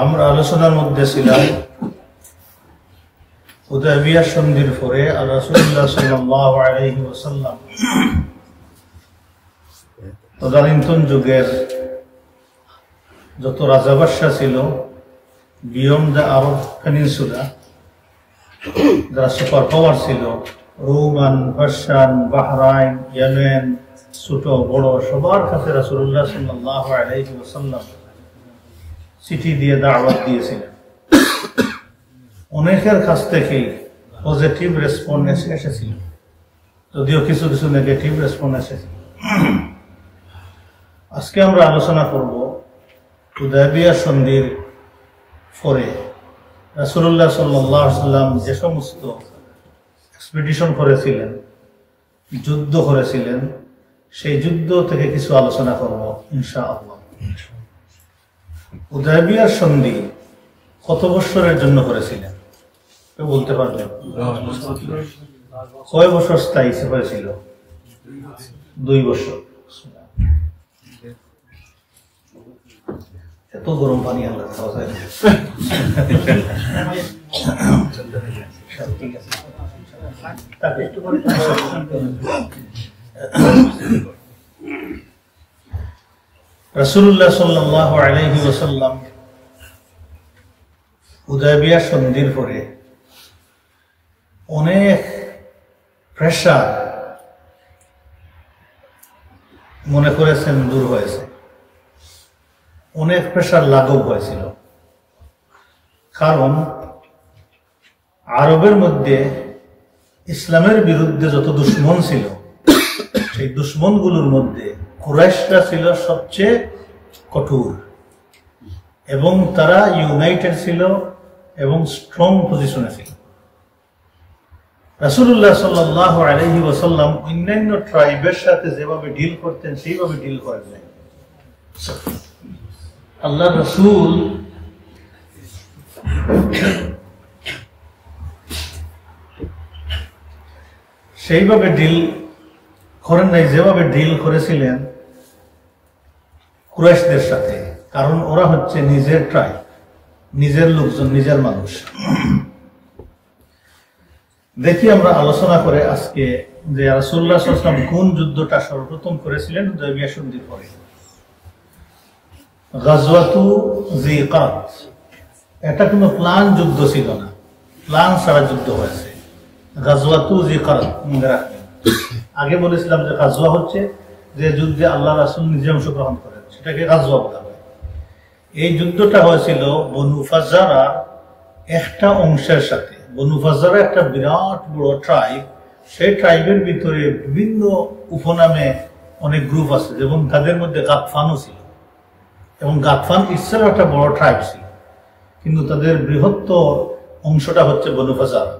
আমরা আলোচনার মধ্যে ছিলাম হুদায়বিয়া সন্ধির পরে রাসূলুল্লাহ সাল্লাল্লাহু আলাইহি ওয়াসাল্লাম তদানীন্তন যুগের যত রাজা বাদশা ছিল বিয়ন্ড দ্য আরব পেনিনসুলা, যারা সুপার পাওয়ার ছিল, রোমান, পার্সিয়ান, বাহরাইন, ইয়েমেন, ছোট বড় সবার কাছে রাসূলুল্লাহ সাল্লাল্লাহু আলাইহি ওয়াসাল্লাম চিঠি দিয়ে দাওয়াত দিয়েছিলেন। অনেকের কাছ থেকেই পজিটিভ রেসপন্স এসেছিল, যদিও কিছু কিছু নেগেটিভ রেসপন্স এসেছিল। আজকে আমরা আলোচনা করব হুদায়বিয়া সন্ধির পরে রাসূলুল্লাহ সাল্লাল্লাহু আলাইহি ওয়াসাল্লাম যে সমস্ত এক্সপেডিশন করেছিলেন, যুদ্ধ করেছিলেন, সেই যুদ্ধ থেকে কিছু আলোচনা করব ইনশাআল্লাহ। হুদায়বিয়ার সন্ধি কত বছরের জন্য করেছিলেন কেউ বলতে পারবেন? কয় বছর স্থায়ী হয়েছিল? 2 বছর। এত গরম পানি আল্লাহ খাওয়া যায় না। ঠিক আছে, রাসূলুল্লাহ সাল্লাল্লাহু আলাইহি ওয়াসাল্লাম হুদায়বিয়া সন্ধির পরে অনেক প্রেসার মনে করেছেন দূর হয়েছে, অনেক প্রেসার লাঘব হয়েছিল। কারণ আরবের মধ্যে ইসলামের বিরুদ্ধে যত দুশ্মন ছিল, সেই দুশ্মনগুলোর মধ্যে কুরাইশরা ছিল সবচেয়ে কঠোর, এবং তারা ইউনাইটেড ছিল এবং স্ট্রং পজিশনে ছিল। রাসূলুল্লাহ সাল্লাল্লাহু আলাইহি ওয়াসাল্লাম অন্যান্য ট্রাইবের সাথে যেভাবে ডিল করতেন সেইভাবে ডিল করেন নাই। আল্লাহ রাসূল সেইভাবে ডিল করেন নাই যেভাবে ডিল করেছিলেন কুরাইশদের সাথে, কারণ ওরা হচ্ছে নিজের ট্রাইব, নিজের লোকজন, নিজের মানুষ। দেখি আমরা আলোচনা করে আজকে যে রাসূলুল্লাহ সাল্লাল্লাহু আলাইহি ওয়াসাল্লাম কোন যুদ্ধটা সর্বপ্রথম করেছিলেন হুদায়বিয়া সন্ধির পরে। গাজওয়াতু যিকাত, এটা কোনো প্ল্যান যুদ্ধ ছিল না, প্ল্যান ছাড়া যুদ্ধ হয়েছে। গাজওয়াতু যিকাত মনে রাখবেন। আগে বলেছিলাম যে গাজওয়া হচ্ছে যে যুদ্ধে আল্লাহ রাসূল নিজে অংশগ্রহণ করেন, সেটাকে গাজওয়া বলা হয়। এই যুদ্ধটা হয়েছিল বনু ফাজারা একটা অংশের সাথে। বনু ফাজারা একটা বিরাট বড় ট্রাইব, সেই ট্রাইবের ভিতরে বিভিন্ন উপনামে অনেক গ্রুপ আছে, এবং তাদের মধ্যে গাতফানও ছিল, এবং গাতফান ইসরায়েল একটা বড় ট্রাইব ছিল, কিন্তু তাদের বৃহত্তর অংশটা হচ্ছে বনু ফাজারা।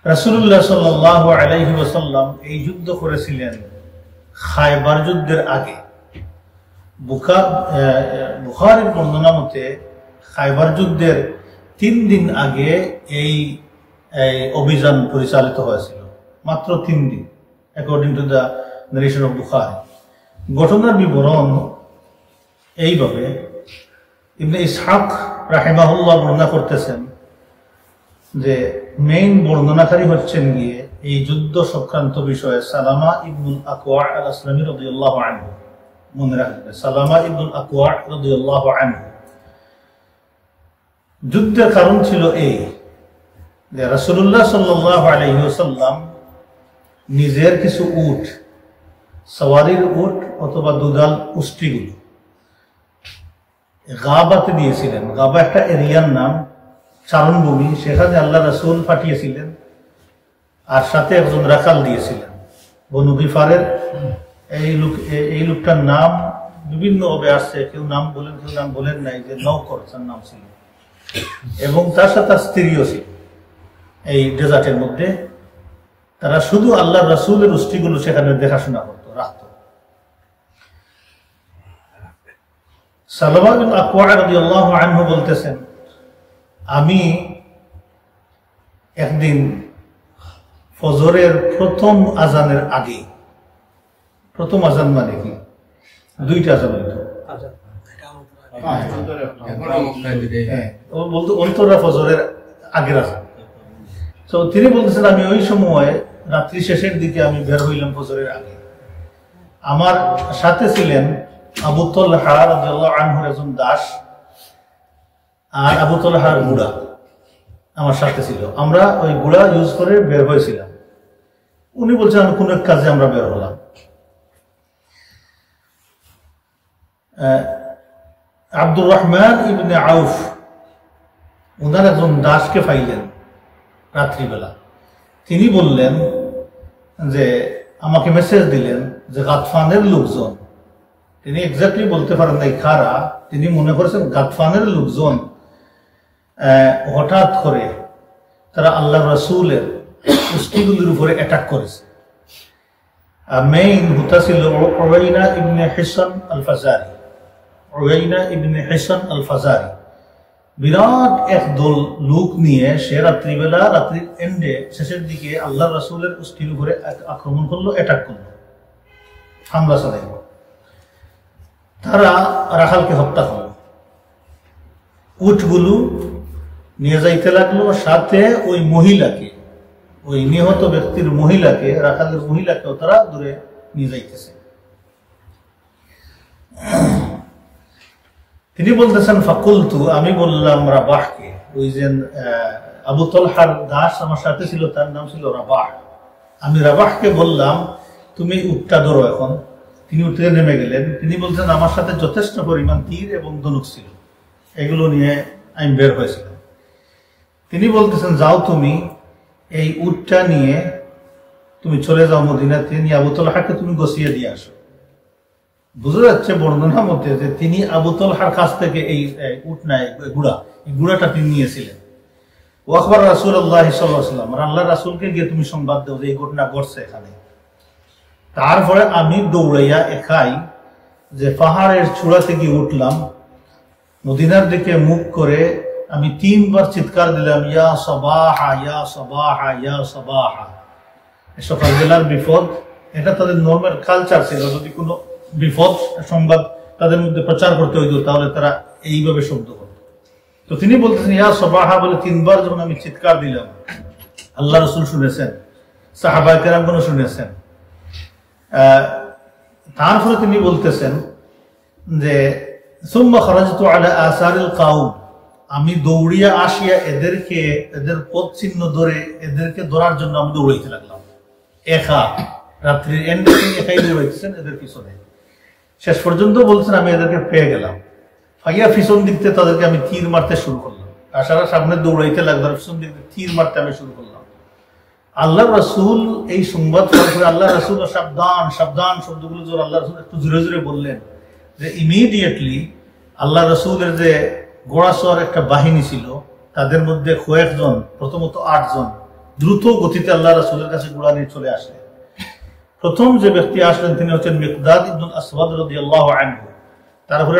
রাসূলুল্লাহ সাল্লাল্লাহু আলাইহি ওয়াসাল্লাম এই যুদ্ধ করেছিলেন খায়বার যুদ্ধের আগে। বুখারীর বর্ণনা মতে খায়বার যুদ্ধের 3 দিন আগে এই অভিযান পরিচালিত হয়েছিল, মাত্র 3 দিন, according to the narration of Bukhari. ঘটনার বিবরণ এইভাবে ইবনে ইসহাক রাহিমাহুল্লাহ বর্ণনা করতেছেন যে মেইন বর্ণনাকারী হচ্ছেন গিয়ে এই যুদ্ধ সংক্রান্ত বিষয়ে সালামা ইবনুল আকওয়া আল আসলামী রাদিয়াল্লাহু আনহু। মনে রাখবেন, সালামা ইবনুল আকওয়া রাদিয়াল্লাহু আনহু। যুদ্ধের কারণ ছিল এই যে রাসূলুল্লাহ সাল্লাল্লাহু আলাইহি ওয়াসাল্লাম নিজের কিছু উট, সওয়ারির উট অথবা দুধাল উষ্ট্রিগুলো গাবাতে দিয়েছিলেন। গাবা একটা এরিয়ার নাম, চারণভূমি, সেখানে আল্লাহ রাসূল পাঠিয়েছিলেন, আর সাথে একজন রাখাল দিয়েছিলেন। বনু গিফারের এই লোকটার নাম বিভিন্ন ভাবে আসছে, কেউ নাম বলেন, কেউ নাম বলেন নাই, যে নওকর তার নাম ছিল, এবং তার সাথে তার স্ত্রীও ছিল। এই ডেজার্টের মধ্যে তারা শুধু আল্লাহ রাসূলের উষ্ট্রিগুলো সেখানে দেখাশোনা করতো, রাখত। সালামা বিন আকওয়া রাদিয়াল্লাহু আনহু বলতেছেন, আমি একদিন ফজরের প্রথম আজানের আগে, প্রথম আজান মানে কি? 2টা আজান হইতো, ও বলতো অন্তরা ফজরের আগের আজান। তো তিনি বলতেছেন আমি ওই সময় রাত্রি শেষের দিকে আমি বের হইলাম ফজরের আগে। আমার সাথে ছিলেন আবু তালহা রাদিয়াল্লাহু আনহুর একজন দাস আর আবু তালহার ঘোড়া আমার সাথে ছিল। আমরা ওই ঘোড়া ইউজ করে বের হয়েছিলাম। উনি বলছেন আমি কোন এক কাজে আমরা বের হলাম। আব্দুর রহমান ইবনে আউফ ওনার একজন দাসকে পাইলেন রাত্রিবেলা। তিনি বললেন যে আমাকে মেসেজ দিলেন যে গাতফানের লোকজন, তিনি এক্স্যাক্টলি বলতে পারেন নাই কারা, তিনি মনে করেছেন গাতফানের লোকজন হঠাৎ করে তারা আল্লাহ রাসূলের কুস্তিগুলির উপরে অ্যাটাক করেছে। মেইন হুতা ছিল উয়াইনা ইবনে হিসান আল ফাজারি। উয়াইনা ইবনে হিসান আল ফাজারি বিরাট এক দল লোক নিয়ে সে রাত্রিবেলা, রাত্রির এন্ডে শেষের দিকে আল্লাহ রাসূলের কুস্তির উপরে আক্রমণ করলো, অ্যাটাক করলো, হামলা চালাইল। তারা রাখালকে হত্যা করলো, উটগুলো নিয়ে যাইতে লাগলো, সাথে ওই মহিলাকে, ওই নিহত ব্যক্তির মহিলাকে, রাখালের মহিলাকেও তারা দূরে নিয়ে যাইতেছে। তিনি বলতেছেন ফাকুলতু, আমি বললাম রাবাহকে, ওই যে আবু তালহার দাস আমার সাথে ছিল তার নাম ছিল রাবাহ। আমি রাবাহকে বললাম তুমি উটটা ধরো এখন। তিনি উঠ থেকে নেমে গেলেন। তিনি বলছেন আমার সাথে যথেষ্ট পরিমাণ তীর এবং ধনুক ছিল, এগুলো নিয়ে আমি বের হয়েছিলাম। তিনি বলতেছেন যাও তুমি এই উটটা নিয়ে তুমি চলে যাও মদিনাতে, নিয়ে আবু তালহাকে তুমি গছিয়ে দিয়ে আসো। বুঝা যাচ্ছে বর্ণনার মধ্যে যে তিনি আবু তালহার কাছ থেকে এই উট নাই ঘোড়া, এই ঘোড়াটা তিনি নিয়েছিলেন। ওয়াকবার রাসূলুল্লাহ সাল্লাল্লাহু আলাইহি ওয়াসাল্লাম, আল্লাহ রাসূলকে গিয়ে তুমি সংবাদ দাও যে এই ঘটনা ঘটছে এখানে। তারপরে আমি দৌড়াইয়া একাই যে পাহাড়ের চূড়াতে গিয়ে উঠলাম, মদিনার দিকে মুখ করে আমি 3 বার চিৎকার দিলাম ইয়া সাবাহা ইয়া সাবাহা ইয়া সাবাহা। সকালবেলার বিপদ, এটা তাদের নর্মাল কালচার ছিল। যদি কোনো বিপদ সংবাদ তাদের মধ্যে প্রচার করতে হইতো তাহলে তারা এইভাবে শব্দ করত। তো তিনি বলতেছেন ইয়া সাবাহা বলে 3 বার যখন আমি চিৎকার দিলাম, আল্লাহ রাসূল শুনেছেন, সাহাবায়ে কেরামগণ শুনেছেন। তারপরে তিনি বলতেছেন যে সুম্মা খারাজতু আলা আসারিল কাউম, আমি দৌড়িয়া আসিয়া এদেরকে, এদের পথ চিহ্ন ধরে এদেরকে ধরার জন্য আমি দৌড়াইতে লাগলাম। একা রাত্রির এন্ডে একাই দৌড়াইতেছেন এদের পিছনে। শেষ পর্যন্ত বলছেন আমি এদেরকে পেয়ে গেলাম। ফাইয়া পিছন দিক থেকে তাদেরকে আমি তীর মারতে শুরু করলাম। আসারা সামনে দৌড়াইতে লাগলাম, পিছন দিক থেকে তীর মারতে আমি শুরু করলাম। আল্লাহ রাসূল এই সংবাদ পাওয়ার পরে আল্লাহ রাসূল সাবধান সাবধান শব্দগুলো জোর আল্লাহ রাসূল একটু জোরে জোরে বললেন যে ইমিডিয়েটলি আল্লাহ রাসূলের যে ঘোড়াসওয়ার একটা বাহিনী ছিল তাদের মধ্যে কয়েকজন, প্রথমত 8 জন দ্রুত গতিতে আল্লাহ রাসূলের কাছে ঘোড়া নিয়ে চলে আসলেন। প্রথম যে ব্যক্তি আসলেন তিনি হচ্ছেন মিকদাদ ইবনুল আসওয়াদ রাদিয়াল্লাহু আনহু, তারপরে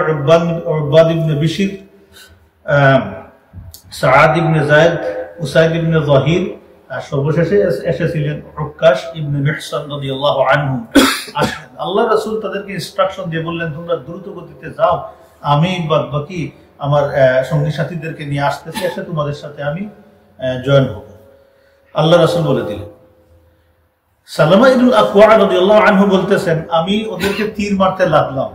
উবাদ ইবনে বিশর, সাআদ ইবনে যায়েদ, উসাইদ ইবনে যাহির, আর সর্বশেষে এসেছিলেন উক্কাশ ইবনে মিহসান রাদিয়াল্লাহু আনহু। আসলেন আল্লাহ রাসূল তাদেরকে ইনস্ট্রাকশন দিয়ে বললেন তোমরা দ্রুত গতিতে যাও, আমি বাকি আমার সঙ্গী সাথীদেরকে নিয়ে আসতেছি, এসে তোমাদের সাথে আমি জয়েন হব। আল্লাহ রাসূল বলে দিলেন। সালামা ইবনুল আকওয়া রাদিয়াল্লাহু আনহু বলতেছেন আমি ওদেরকে তীর মারতে লাগলাম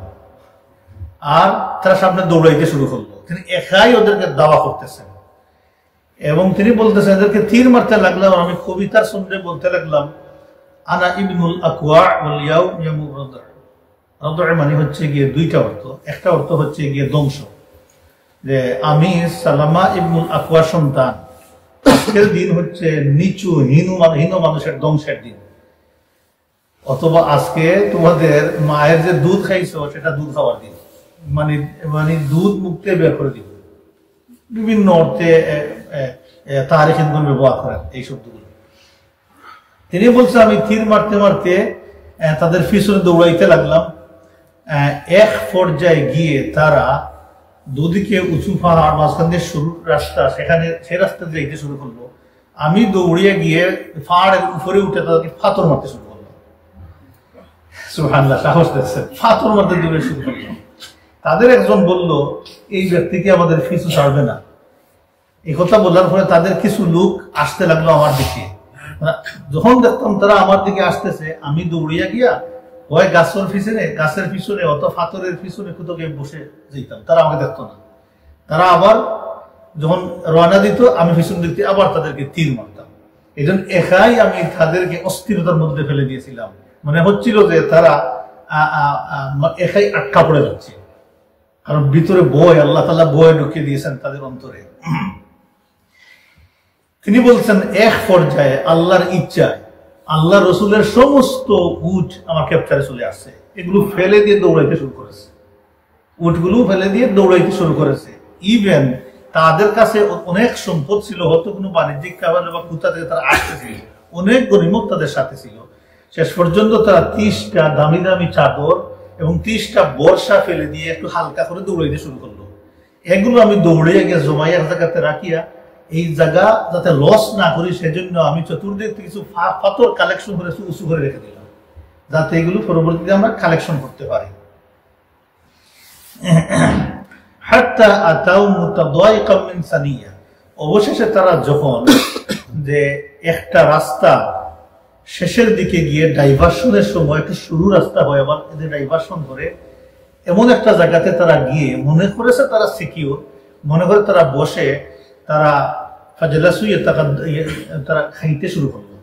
আর তারা সামনে দৌড়াইতে শুরু করলো। তিনি একাই ওদেরকে দাওয়া করতেছেন এবং তিনি বলতেছেন এদেরকে তীর মারতে লাগলাম। আমি কবিতার সঙ্গে বলতে লাগলাম আনা ইবনুল আকওয়া ওয়াল ইয়াউম ইয়ামুর রাদা। রাদা মানে হচ্ছে গিয়ে 2টা অর্থ। একটা অর্থ হচ্ছে গিয়ে ধ্বংস, যে আমি সালামা ইবনুল আকওয়া সন্তান, আজকের দিন হচ্ছে নিচু হীন মানুষের ধ্বংসের দিন। অথবা আজকে তোমাদের মায়ের যে দুধ খাইছো সেটা দুধ খাওয়ার দিন, মানে দুধ মুক্তে বের করে দিব। বিভিন্ন অর্থে তারিখে ব্যবহার করেন এই শব্দগুলো। তিনি বলছেন আমি তীর মারতে মারতে তাদের পিছনে দৌড়াইতে লাগলাম। এক পর্যায়ে গিয়ে তারা দুদিকে উঁচু পাহাড়, মাঝখান দিয়ে শুরু রাস্তা, সেখানে সেই রাস্তা যাইতে শুরু করলো। আমি দৌড়িয়ে গিয়ে পাহাড়ের উপরে উঠে তাদেরকে পাথর মারতে শুরু করলাম। সুবহানাল্লাহ, সাহস দেখছেন, পাথর মারতে দৌড়ে শুরু করলাম। তাদের একজন বলল এই ব্যক্তিকে আমাদের পিছু ছাড়বে না। এই কথা বলার পরে তাদের কিছু লোক আসতে লাগলো আমার দিকে। যখন দেখতাম তারা আমার দিকে আসতেছে, আমি দৌড়িয়া গিয়া হয় গাছের পিছনে অত ফাতরের পিছনে কোথাও গিয়ে বসে যেতাম, তারা আমাকে দেখতো না। তারা আবার যখন রওনা দিত আমি পিছন দিতে আবার তাদেরকে তীর মারতাম। এই জন্য একাই আমি তাদেরকে অস্থিরতার মধ্যে ফেলে দিয়েছিলাম। মানে হচ্ছিল যে তারা একাই আটকা পড়ে যাচ্ছে, কারণ ভিতরে ভয়, আল্লাহ তাআলা ভয় ঢুকিয়ে দিয়েছেন তাদের অন্তরে। তিনি বলছেন এক পর্যায়ে আল্লাহর ইচ্ছায় আল্লাহ রসুলের সমস্ত উট আমার ক্যাপচারে চলে আসছে। এগুলো ফেলে দিয়ে দৌড়াইতে শুরু করেছে, উটগুলো ফেলে দিয়ে দৌড়াইতে শুরু করেছে। ইভেন তাদের কাছে অনেক সম্পদ ছিল, হয়তো কোনো বাণিজ্যিক কারণে বা কোথা থেকে তারা আসতেছিল, অনেক গনিমত তাদের সাথে ছিল। শেষ পর্যন্ত তারা 30টা দামি দামি চাদর এবং 30টা বর্ষা ফেলে দিয়ে একটু হালকা করে দৌড়াইতে শুরু করলো। এগুলো আমি দৌড়িয়ে গিয়ে জমাই এক জায়গাতে রাখিয়া এই জায়গা যাতে লস না করি সেজন্য আমি চতুর্দিক থেকে কিছু পাথর কালেকশন করে উঁচু করে রেখে দিলাম, যাতে এগুলো পরবর্তীতে আমরা কালেকশন করতে পারি। অবশেষে তারা যখন যে একটা রাস্তা শেষের দিকে গিয়ে ডাইভার্সনের সময় একটু শুরু রাস্তা হয়, আবার এদের ডাইভার্সন করে এমন একটা জায়গাতে তারা গিয়ে মনে করেছে তারা সিকিউর, মনে করে তারা বসে তারা তারা খাইতে শুরু করলো।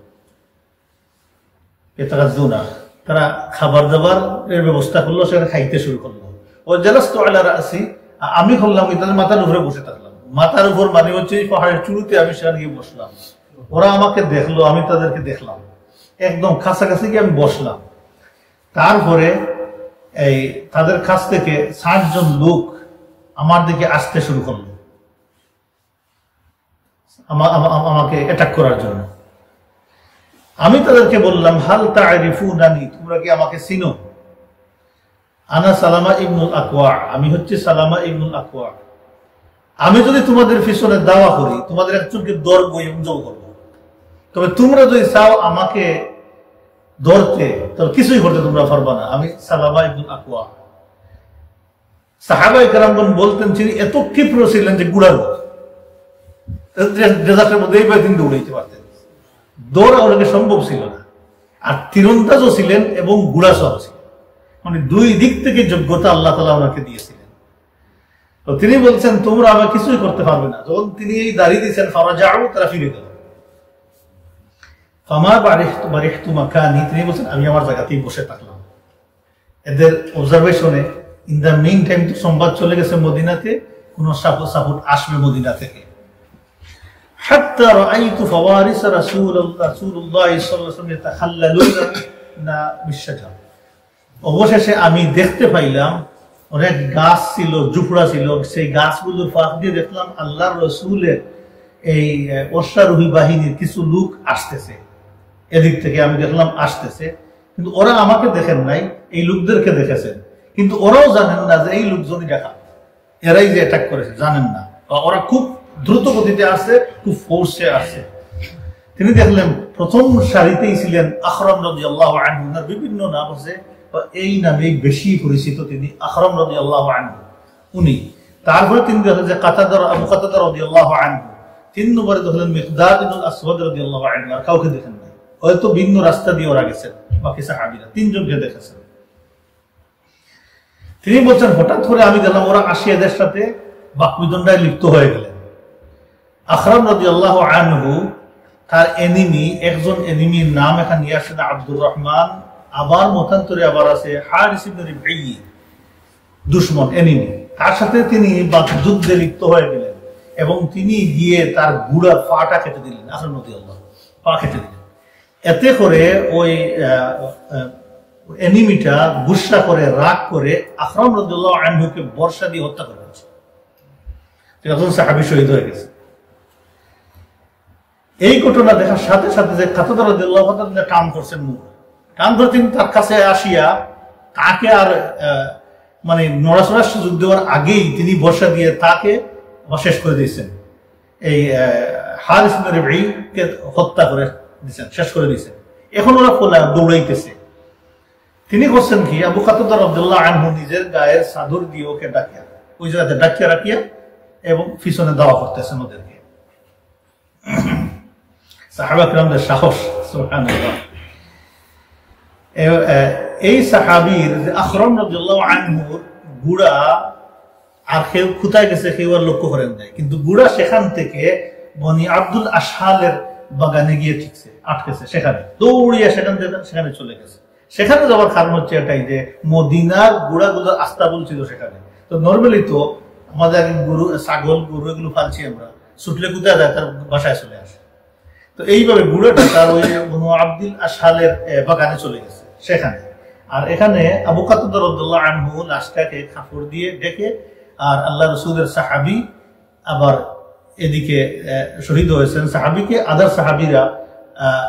তারা খাবার দাবার এর ব্যবস্থা করলো, সেখানে খাইতে শুরু করলো। ও জেলাস্ত আলা রাসি, আমি করলাম তাদের মাথার উপরে বসে থাকলাম। মাথার উপর মানে হচ্ছে পাহাড়ের চুড়িতে আমি সেখানে গিয়ে বসলাম। ওরা আমাকে দেখলো, আমি তাদেরকে দেখলাম, একদম কাছাকাছি গিয়ে আমি বসলাম। তারপরে এই তাদের কাছ থেকে 60 জন লোক আমার দিকে আসতে শুরু করলো আমাকে অ্যাটাক করার জন্য। আমি তাদেরকে বললাম, হাল তা'রিফুনানি, তোমরা কি আমাকে চিনো? আনা সালামা ইবনুল আকওয়া, আমি হচ্ছে সালামা ইবনুল আকওয়া। আমি যদি তোমাদের পিছনে দাওয়া করি, তোমাদের একজনকে ধরবো এবং জল করবো, তবে তোমরা যদি চাও আমাকে ধরতে, তাহলে কিছুই করতে তোমরা পারবা না। আমি সালামা ইবনুল আকওয়া। সাহাবায়ে কেরামগণ বলতেন তিনি এত ক্ষিপ্র ছিলেন যে গুড়ার মতো, ডেজার্টের মধ্যে এইভাবে তিনি দৌড়াইতে পারতেন, দৌড়া ওনাকে সম্ভব ছিল না। আর তীরন্দাজও ছিলেন এবং গুড়াসহ ছিলেন, মানে দুই দিক থেকে যোগ্যতা আল্লাহ তাআলা ওনাকে দিয়েছিলেন। তো তিনি বলছেন তোমরা আমার কিছুই করতে পারবে না। যখন তিনি এই দাঁড়িয়ে দিয়েছেন ফারাজাউ, তারা ফিরে গেল। ফামা বারিহতু মাকানি, তিনি বলছেন আমি আমার জায়গাতেই বসে থাকলাম। এদের অবজারভেশনে ইন দ্য মেইন টাইম তো সংবাদ চলে গেছে মদিনাতে, কোন সাপোর্ট আসবে মদিনা থেকে। হাত্তা রাআইতু ফাওয়ারিস রাসূলুল্লাহ সাল্লাল্লাহু আলাইহি ওয়াসাল্লাম ইয়াতাখাল্লালুনা বিশজার। অবশেষে আমি দেখতে পাইলাম অনেক গাছ ছিল, জুফড়া ছিল, সেই গাছগুলোর ফাঁক দিয়ে দেখলাম আল্লাহর রাসূলের এই অশ্বারোহী বাহিনীর কিছু লোক আসতেছে। এদিক থেকে আমি দেখলাম আসতেছে, কিন্তু ওরা আমাকে দেখেন নাই, এই লোকদেরকে দেখেছেন। কিন্তু ওরাও জানেন না যে এই লোকজনই ডাকাত, এরাই যে অ্যাটাক করেছে জানেন না। ওরা খুব দ্রুত গতিতে আসছে, খুব ফোর্সে আসছে। তিনি দেখলেন প্রথম সারিতেই ছিলেন আখরাম রাদিয়াল্লাহু আনহু, তার বিভিন্ন নাম আছে, এই নামে বেশি পরিচিত তিনি আখরাম রাদিয়াল্লাহু আনহু, উনি। তারপরে তিনি দেখলেন যে আবু কাতাদা রাদিয়াল্লাহু আনহু, 3 নম্বরে দেখলেন মিকদাদ ইবনুল আসওয়াদ রাদিয়াল্লাহু আনহু। আর কাউকে দেখেন নাই, হয়তো ভিন্ন রাস্তা দিয়ে ওরা গেছেন। বাকি সাহাবীরা 3 জনকে দেখেছেন। তিনি বলছেন হঠাৎ করে আমি দেখলাম ওরা আসি এদের সাথে বাকবিদণ্ডায় লিপ্ত হয়ে গেলেন। আখরাম রাদিয়াল্লাহু আনহু তার এনিমি, একজন এনিমির নাম এখানে নিয়ে আসেন আব্দুর রহমান, আবার মতান্তরে আবার আছে হারিস ইবনে রিবঈ, দুশমন এনিমি। তার সাথে তিনি যুদ্ধে লিপ্ত হয়ে গেলেন এবং তিনি গিয়ে তার গুড়ার পাটা কেটে দিলেন। আখরাম রাদিয়াল্লাহু পা কেটে দিলেন। এতে করে ওই এনিমিটা গুসা করে রাগ করে আখরাম রাদিয়াল্লাহু আনহুকে বর্ষা দিয়ে হত্যা করে দিয়েছে। একজন সাহাবী শহীদ হয়ে গেছে। এই ঘটনা দেখার সাথে সাথে যে কাতাদা রাদিয়াল্লাহু আনহু কাম করছেন, কাম করে তিনি তার কাছে আসিয়া তাকে আর মানে নড়াচড়ার সুযোগ দেওয়ার আগেই তিনি বর্ষা দিয়ে তাকে শেষ করে দিয়েছেন। এই হারিস ইবনে রিবঈকে হত্যা করে দিয়েছেন, শেষ করে দিয়েছেন। এখন ওরা দৌড়াইতেছে। তিনি করছেন কি, আবু কাতাদা রাদিয়াল্লাহু আনহু নিজের গায়ের চাদর দিয়ে ওকে ডাকিয়া ওই জায়গাতে ডাকিয়া রাখিয়া এবং পিছনে দাওয়া করতেছেন ওদেরকে। সাহাবা কিরামদের সাহস, সুবহানাল্লাহ। এই সাহাবীর যে আখরাম রাদিয়াল্লাহু আনহুর গুড়া আর কেউ কোথায় গেছে কেউ আর লক্ষ্য করেন নাই, কিন্তু গুড়া সেখান থেকে বনি আব্দুল আশহালের বাগানে গিয়ে ঠিকছে, আটকেছে, সেখানে দৌড়িয়ে সেখানে চলে গেছে। সেখানে যাওয়ার কারণ হচ্ছে এটাই যে মদিনার গুড়াগুলো আস্তাবল ছিল সেখানে। তো নর্মালি তো আমাদের গরু, ছাগল, গরু এগুলো পালছি আমরা, ছুটলে কোথায় যায়, তার বাসায় চলে আসে। তো এইভাবে গুড়াটা তার ওই বনু আব্দুল আশহালের বাগানে চলে গেছে সেখানে। আর এখানে আবু কাতাদা রাদিয়াল্লাহু আনহু লাশটাকে কাপড় দিয়ে ঢেকে, আর আল্লাহ রাসূলের সাহাবী আবার এদিকে শহীদ হয়েছেন, সাহাবীকে আদার সাহাবীরা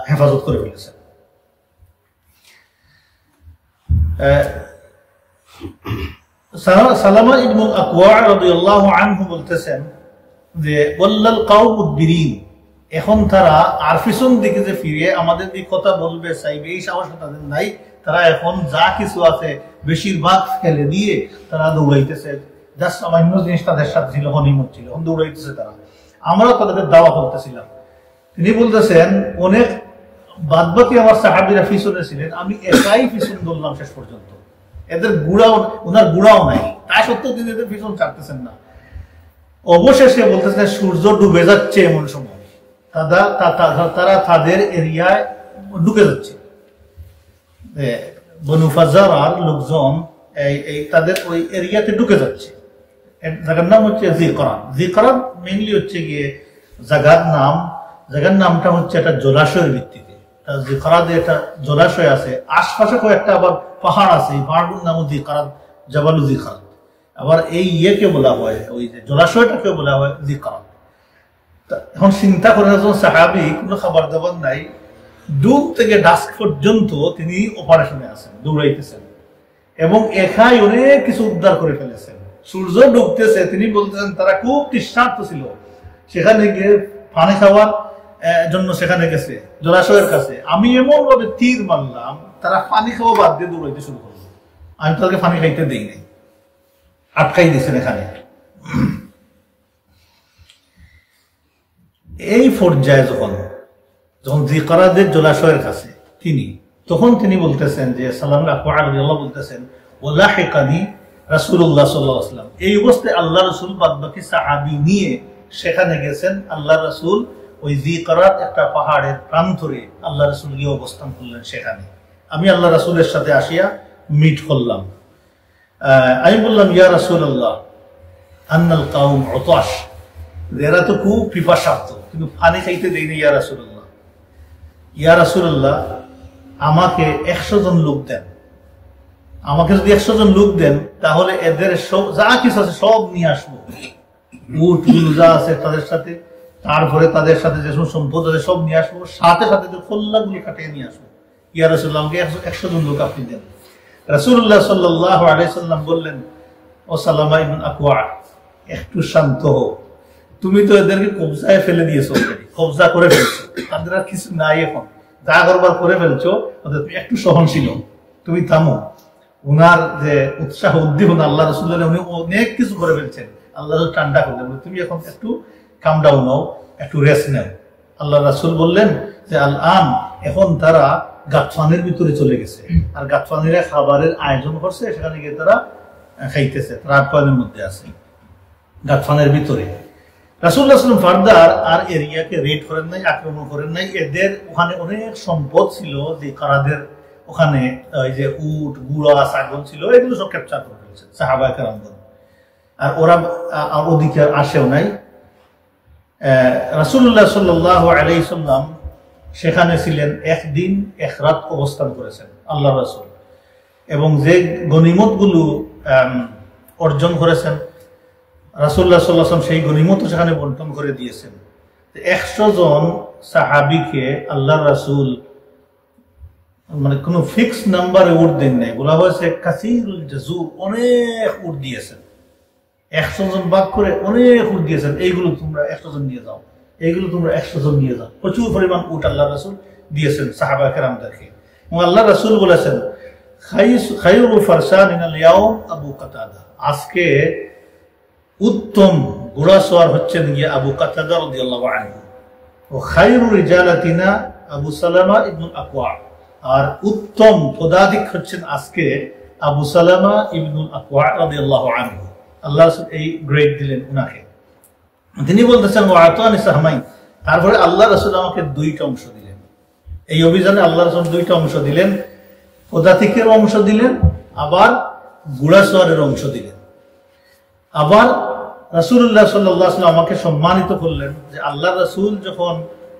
হেফাজত করে ফেলেছেন। সালামা ইবনুল আকওয়া রাদিয়াল্লাহু আনহু বলতেছেন যে ওয়াল্লাল কাউম মুদবিরিন, এখন তারা আর পিছন দিকে যে ফিরে আমাদের দিকে কথা বলবে চাইবে এই সাহস তাদের নাই। তারা এখন যা কিছু আছে বেশিরভাগ ফেলে দিয়ে তারা দৌড়াইতেছে। জাস্ট সামান্য জিনিস তাদের সাথে ছিল, গনিমত ছিল, দৌড়াইতেছে তারা। আমরা তাদেরকে দাওয়া করতেছিলাম। তিনি বলতেছেন অনেক বাদবাকি আমার সাহাবীরা পিছনে ছিলেন, আমি একাই পিছন দৌড়লাম শেষ পর্যন্ত। এদের গুড়াও, ওনার গুড়াও নাই, তা সত্ত্বেও তিনি এদের পিছন ছাড়তেছেন না। অবশেষে বলতেছেন সূর্য ডুবে যাচ্ছে, এমন সময় তারা তাদের এরিয়ায় ঢুকে যাচ্ছে। বনু ফাজারার লোকজন তাদের ওই এরিয়াতে ঢুকে যাচ্ছে। জায়গার নাম হচ্ছে যিকরান। যিকরান মেইনলি হচ্ছে গিয়ে জায়গার নাম। জায়গার নামটা হচ্ছে একটা জলাশয়ের ভিত্তিতে। যিকরানে একটা জলাশয় আছে, আশপাশে কয়েকটা আবার পাহাড় আছে, এই পাহাড়গুলোর নাম যিকরান, জাবালু যিকরান। আবার এই ইয়েকে বলা হয়, ওই যে জলাশয়টাকে বলা হয় যিকরান। এখন চিন্তা করেন, একজন সাহাবী, কোনো খাবার দাবার নাই, ডুব থেকে ডাস্ক পর্যন্ত তিনি অপারেশনে আছেন, দৌড়াইতেছেন এবং একাই অনেক কিছু উদ্ধার করে ফেলেছেন। সূর্য ডুবতেছে, তিনি বলতেছেন তারা খুব তৃষ্ণার্ত ছিল, সেখানে গিয়ে পানি খাওয়ার জন্য সেখানে গেছে জলাশয়ের কাছে। আমি এমন ভাবে তীর মারলাম, তারা পানি খাওয়া বাদ দিয়ে দৌড়াইতে শুরু করলো। আমি তাদেরকে পানি খাইতে দিই নাই, আটকাই দিয়েছেন এখানে। এই পর্যায়ে যখন যিকরানের জলাশয়ের কাছে তখন তিনি বলতেছেন যে সাল্লাল্লাহু আলাইহি ওয়াসাল্লাম বলতেছেন ওয়ালাহিকানি রাসূলুল্লাহ সাল্লাল্লাহু আলাইহি ওয়াসাল্লাম। এই অবস্থায় আল্লাহ রাসূল বাদবাকি সাহাবী নিয়ে সেখানে গেছেন। আল্লাহ রাসূল ওই যিকরাত একটা পাহাড়ের প্রান্তরে আল্লাহ রাসূল গিয়ে অবস্থান করলেন সেখানে। আমি আল্লাহ রাসূলের সাথে আসিয়া মিট করলাম। আমি বললাম ইয়া রাসূলুল্লাহ আন্নাল কাউম উতাশ, এরা তো খুব পিপাসার্ত, কিন্তু পানি খাইতে দেয়নি। ইয়া রাসূলুল্লাহ, ইয়া রাসূলুল্লাহ, আমাকে 100 জন লোক দেন। আমাকে যদি 100 জন লোক দেন তাহলে এদের সব যা কিছু আছে সব নিয়ে আসবো, উট যা আছে তাদের সাথে, তারপরে তাদের সাথে যে সম্পদ আছে সব নিয়ে আসবো, সাথে সাথে কল্যাণগুলি কাটিয়ে নিয়ে আসবো। ইয়া রাসূলুল্লাহ, আমাকে 100 জন লোক আপনি দেন। রাসূলুল্লাহ সাল্লাল্লাহু আলাইহি সাল্লাম বললেন, ও সালামা ইবনে আকওয়া, একটু শান্ত হও, তুমি তো এদেরকে কবজায় ফেলে দিয়েছো, কবজা করে ফেলছো, তাদের আর কিছু নাই, এখন যা করবার করে ফেলছো, তুমি একটু সহনশীল, তুমি থামো। উনার যে উৎসাহ উদ্দীপনা, আল্লাহ রাসূল উনি অনেক কিছু করে ফেলছেন, আল্লাহ ঠান্ডা করলেন, তুমি এখন একটু কাম ডাউন হও, একটু রেস্ট নেও। আল্লাহ রাসূল বললেন যে আল আন, এখন তারা গাতফানের ভিতরে চলে গেছে, আর গাতফানিরা খাবারের আয়োজন করছে, সেখানে গিয়ে তারা খাইতেছে, তারা আপ্যায়নের মধ্যে আছে গাতফানের ভিতরে। রাসূলুল্লাহ সাল্লাল্লাহু আলাইহি ওয়াসাল্লাম ফারদার আর এরিয়াকে রেড করেন নাই, আক্রমণ করেন নাই। এদের ওখানে অনেক সম্পদ ছিল, যে কারাদের ওখানে ওই যে উট, গুড়া, ছাগল ছিল, এগুলো সব ক্যাপচার করে ফেলছে সাহাবায়ে কেরামগণ। আর ওরা ওদিকে আসেও নাই। রাসূলুল্লাহ সাল্লাল্লাহু আলাইহি ওয়াসাল্লাম সেখানে ছিলেন, একদিন এক রাত অবস্থান করেছেন আল্লাহ রাসূল, এবং যে গনিমতগুলো অর্জন করেছেন রাসূলুল্লাহ সাল্লাল্লাহু আলাইহি ওয়াসাল্লাম সেই গনিমত সেখানে বন্টন করে দিয়েছেন। 100 জন সাহাবীকে আল্লাহ রাসূল মানে কোন ফিক্স নাম্বারে উট দেন নাই, বলা হয়েছে কাসীরুল জাজুর, অনেক উট দিয়েছেন। 100 জন ভাগ করে অনেক উট দিয়েছেন, এইগুলো তোমরা 100 জন নিয়ে যাও, এইগুলো তোমরা 100 জন নিয়ে যাও। প্রচুর পরিমাণ উট আল্লাহ রাসূল দিয়েছেন সাহাবা কেরামদেরকে। এবং আল্লাহ রাসূল বলেছেন খায়রু ফারসানিনাল ইয়াউম আবু কাতাদা, আজকে উত্তম ঘোড়াসওয়ার হচ্ছেন গিয়ে আবু কাতাদা রাদিয়াল্লাহু আনহু। ও খায়রু রিজালাতিনা আবু সালামা ইবনুল আকওয়া, আর উত্তম পদাধিক হচ্ছেন আজকে আবু সালামা ইবনুল আকওয়া রাদিয়াল্লাহু আনহু। আল্লাহ এই গ্রেড দিলেন উনাকে। তিনি বলতেছেন ওয়া আতানি সাহমাইন, তারপরে আল্লাহ রাসূল আমাকে দুইটা অংশ দিলেন। এই অভিযানে আল্লাহ রাসূল দুইটা অংশ দিলেন, পদাতিকের অংশ দিলেন, আবার ঘোড়াসওয়ারের অংশ দিলেন। আবার রাসূলুল্লাহ সাল্লাল্লাহু আলাইহি ওয়াসাল্লাম আমাকে সম্মানিত করলেন যে আল্লাহ রাসূল যখন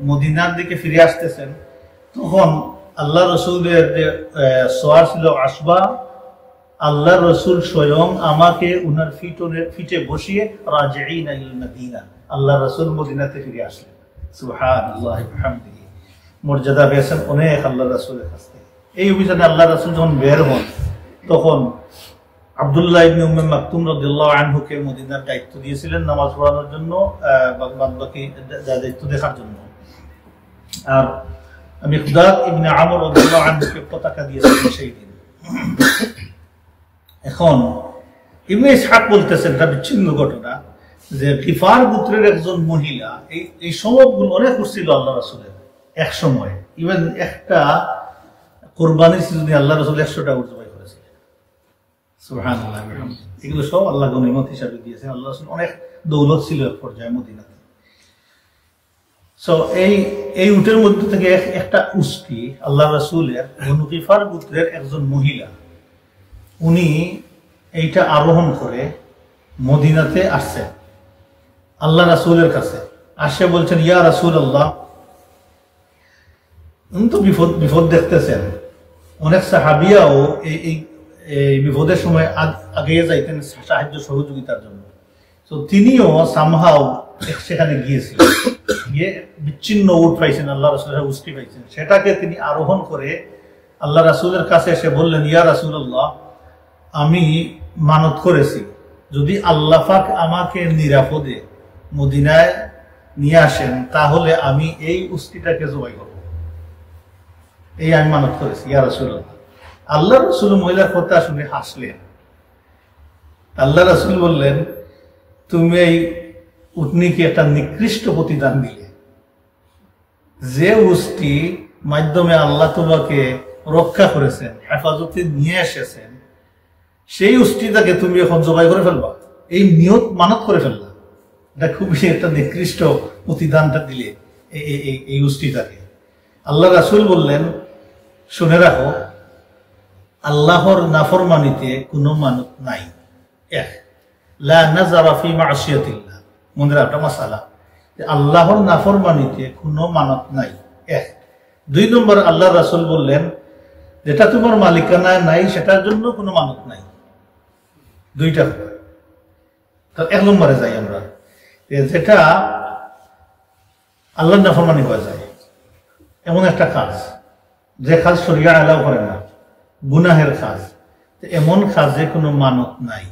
মদিনার দিকে ফিরে আসতেছেন তখন আল্লাহ রসুলের যে সোয়ার ছিল আসবা, আল্লাহ রসুল স্বয়ং আমাকে উনার ফিটে বসিয়ে রাজিঈনা ইলাল মদিনা, আল্লাহ রসুল মদিনাতে ফিরে আসলেন। সুবহানাল্লাহ ওয়া বিহামদিহি, মর্যাদা পেয়েছেন অনেক আল্লাহ রসুলের কাছ থেকে। এই অভিযানে আল্লাহ রসুল যখন বের হন তখন আব্দুল্লাহ ইবনে উম্মে মাকতুম রাদিয়াল্লাহু আনহুকে মদিনার দায়িত্ব দিয়েছিলেন নামাজ পড়ানোর জন্য, বাকি দায়িত্ব দেখার জন্য। আর মিকদাদ ইবনে আমর রাদিয়াল্লাহু আনহুকে পতাকা দিয়েছিলেন সেই দিন। এখন ইবনে ইসহাক বলতেছেন এটা বিচ্ছিন্ন ঘটনা যে গিফার গোত্রের একজন মহিলা এই সবগুলো অনেক করছিল আল্লাহ রাসূলের এক সময়। ইভেন একটা কোরবানির সিজনে আল্লাহ রাসূল 100টা উট জবাই করেছিলেন। সুবহানাল্লাহ, এগুলো সব আল্লাহ গনিমত হিসাবে দিয়েছেন। আল্লাহ রাসূল অনেক দৌলত ছিল এক পর্যায়ে মদিনাতে। সো এই উটের মধ্যে থেকে একটা উষ্টি আল্লাহ রাসূলের বনু গিফার গোত্রের একজন মহিলা, উনি এইটা আরোহণ করে মদিনাতে আসছেন আল্লাহ রাসূলের কাছে। আসে বলছেন ইয়া রাসূলুল্লাহ, উনি তো বিপদ দেখতেছেন। অনেক সাহাবিয়াও এই বিপদের সময় আগিয়ে যাইতেন সাহায্য সহযোগিতার জন্য। তো তিনিও সামহাও সেখানে গিয়েছিলেন, গিয়ে বিচ্ছিন্ন উট পাইছেন, আল্লাহ রাসূলের উষ্টি পাইছেন। সেটাকে তিনি আরোহণ করে আল্লাহ রাসূলের কাছে এসে বললেন ইয়া রাসূলুল্লাহ, আমি মানত করেছি যদি আল্লাহ পাক আমাকে নিরাপদে মদিনায় নিয়ে আসেন তাহলে আমি এই উষ্টিটাকে জবাই করব, এই আমি মানত করেছি ইয়া রাসূলুল্লাহ। আল্লাহ রাসূল মহিলার কথা শুনে হাসলেন। আল্লাহ রাসূল বললেন তুমি এই উটনিকে একটা নিকৃষ্ট প্রতিদান দিলে, যে উষ্টি মাধ্যমে আল্লাহ তোমাকে রক্ষা করেছেন, হেফাজতে নিয়ে এসেছেন, সেই উষ্টিটাকে তুমি এখন জবাই করে ফেলবা, এই নিয়ত মানত করে ফেললা। এটা খুবই একটা নিকৃষ্ট প্রতিদানটা দিলে এই উষ্টিটাকে। আল্লাহ রাসূল বললেন শুনে রাখো, আল্লাহর নাফরমানিতে কোনো মানত নাই। লা নাযারা ফি মা'সিয়াতিল্লাহ, মনে রাখো মাসালা, আল্লাহর নাফরমানিতে কোনো মানত নাই। 2 নম্বর আল্লাহ রাসূল বললেন যেটা তোমার মালিকানায় নাই সেটার জন্য কোনো মানত নাই। 2টা। তো 1 নম্বরে যাই আমরা, যেটা আল্লাহর নাফরমানি হয়ে যায় এমন একটা কাজ, যে কাজ শরিয়া এলাও করে না, গুনাহের কাজ, এমন কাজে কোনো মানত নাই।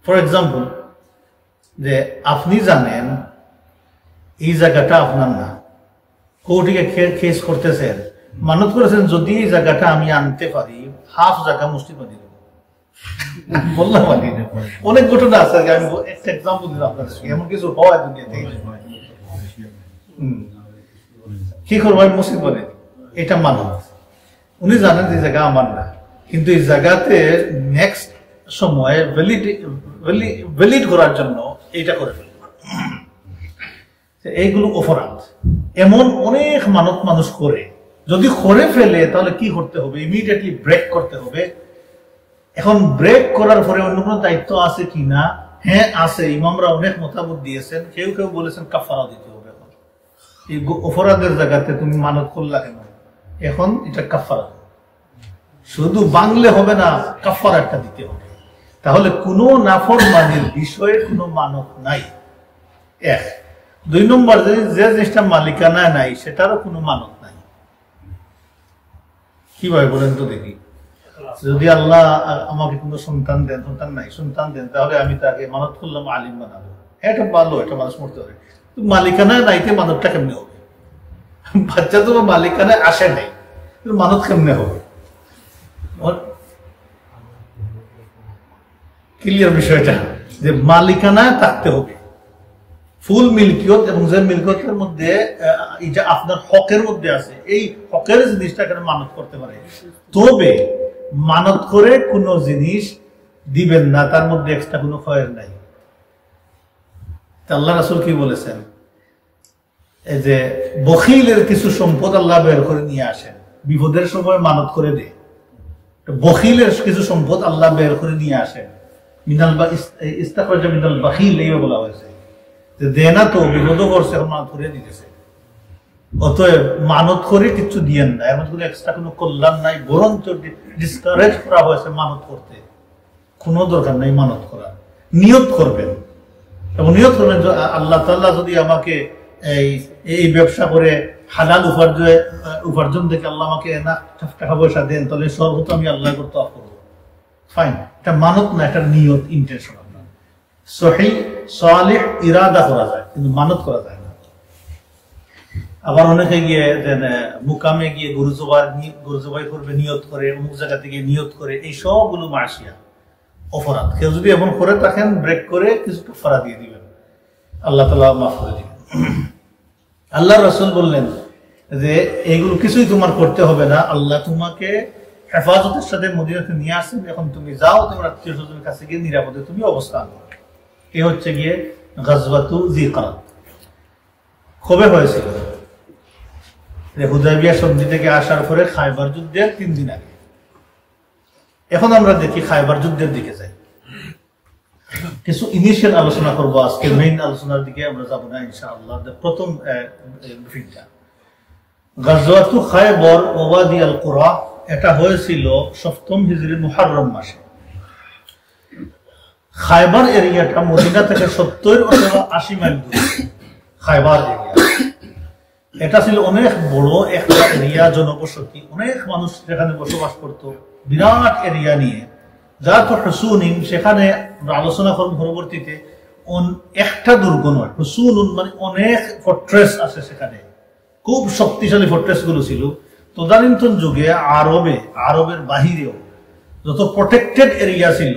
ফর এক্সাম্পল, যে আপনি জানেন এই জায়গাটা আপনার না, কোর্টে কেস করতেছেন, মানত করেছেন যদি এই জায়গাটা আমি আনতে পারি হাফ জায়গা মুষ্টি বাঁধি দেব, বললাম বাঁধি দেব। অনেক ঘটনা আছে, আমি একটা এক্সাম্পল দিলাম আপনাদের, এমন কিছু হয় দুনিয়াতে। কি করবো আমি মসজিদ বানিয়ে, এটা মানত। উনি জানেন যে জায়গা আমার না, কিন্তু এই জায়গাতে নেক্সট সময় ভ্যালিড করার জন্য এইটা করে ফেলবে। এইগুলো অপরাধ। এমন অনেক মানত মানুষ করে, যদি করে ফেলে তাহলে কি করতে হবে? ইমিডিয়েটলি ব্রেক করতে হবে। এখন ব্রেক করার পরে অন্য কোনো দায়িত্ব আছে কিনা? হ্যাঁ আছে, ইমামরা অনেক মতামত দিয়েছেন। কেউ কেউ বলেছেন কাফারা দিতে হবে। এখন এই অপরাধের জায়গাতে তুমি মানত করলা কেন? এখন এটা কাফারা, শুধু বাংলে হবে না, কাফারা একটা দিতে হবে। তাহলে কোনো নাফরমানির বিষয়ে কোনো মানত নাই। 2 নম্বর, যে জিনিসটা মালিকানায় নাই সেটারও কোনো মানত নাই। কিভাবে বলেন তো দেখি? যদি আল্লাহ আমাকে কোনো সন্তান দেন, সন্তান নাই, সন্তান দেন, তাহলে আমি তাকে মানত করলাম আলিম বানাবো, এটা ভালো, এটা মানুষ মরতে হবে। মালিকানায় নাইতে মানতটা কেমনে হবে? বাচ্চা তো মালিকানায় আসে নাই, মানত কেমনে হবে? ক্লিয়ার বিষয়টা যে মালিকানা থাকতে হবে, ফুল মিল্কিয়ত, এবং যে মিল্কিয়তের মধ্যে এই যে আপনার হকের মধ্যে আছে, এই হকের জিনিসটা এখানে মানত করতে পারে। তবে মানত করে কোনো জিনিস দিবেন না, তার মধ্যে এক্সট্রা কোনো খয়ের নাই। আল্লাহ রাসূল কি বলেছেন, এই যে বখিলের কিছু সম্পদ আল্লাহ বের করে নিয়ে আসেন, বিপদের সময় মানত করে দে। বখিলের কিছু সম্পদ আল্লাহ বের করে নিয়ে আসেন, মিনাল বা ইস্তাখরাজা মিনাল বাখিল, এইভাবে বলা হয়েছে যে দে না তো বিপদও করছে, এখন মানত করে দিতেছে। অতএব মানত করে কিছু দিয়েন না, এর মধ্যে এক্সট্রা কোনো কল্যাণ নাই, বরং তো ডিসকারেজ করা হয়েছে মানত করতে। কোনো দরকার নাই মানত করা, নিয়ত করবেন, এবং নিয়ত করবেন যে আল্লাহ তাআলা যদি আমাকে এই ব্যবসা করে হালাল উপার্জন থেকে আল্লাহ আমাকে না টাকা পয়সা দেন, তাহলে সর্বত আমি আল্লাহ করতে করবো। ফাইন, এটা মানত না, এটা নিয়ত, ইন্টেনশন। আপনার সহিহ সালেহ ইরাদা করা যায়, কিন্তু মানত করা যায় না। আবার অনেকে গিয়ে মুকামে গিয়ে গরু জবাই করবে নিয়ত করে, অমুক জায়গা থেকে নিয়ত করে, এই সবগুলো মাসিয়া অপরাধ। কেউ যদি এমন করে থাকেন, ব্রেক করে কিছু কাফারা দিয়ে দিবেন, আল্লাহ তাআলা মাফ করে দিবেন। আল্লাহ রাসূল বললেন যে এগুলো কিছুই তোমার করতে হবে না, আল্লাহ তোমাকে হেফাজতের সাথে মদিনাতে নিয়ে আসেন, এখন তুমি যাও, তোমার আত্মীয় স্বজনের কাছে গিয়ে নিরাপদে তুমি অবস্থান করো। এ হচ্ছে গিয়ে গাজওয়াতু যিকারাত। কবে হয়েছিল? হুদায়বিয়া সন্ধি থেকে আসার পরে খায়বার যুদ্ধের 3 দিন আগে। এখন আমরা দেখি খায়বার যুদ্ধের দিকে যাই, কিছু ইনিশিয়াল আলোচনা করবো, আজকে মেইন আলোচনার দিকে আমরা যাব না ইনশাআল্লাহ। প্রথম ব্রিফিংটা গাজওয়াতু খায়বার ওয়াদি আল কুরা, এটা হয়েছিল 7ম হিজরি মুহররম মাসে। খায়বার এরিয়াটা মদিনা থেকে 70 অথবা 80 মাইল দূরে খায়বার এরিয়া। এটা ছিল অনেক বড় একটা এরিয়া, জনবসতি, অনেক মানুষ সেখানে বসবাস করত, বিরাট এরিয়া নিয়ে। যার তো হুসুনিন, সেখানে আলোচনা করব পরবর্তীতে, একটা দুর্গ নয়, হুসুনুন মানে অনেক ফোর্ট্রেস আছে সেখানে, খুব শক্তিশালী ফোর্ট্রেস গুলো ছিল। তদানীন্তন যুগে আরবের বাহিরেও যত প্রোটেক্টেড এরিয়া ছিল,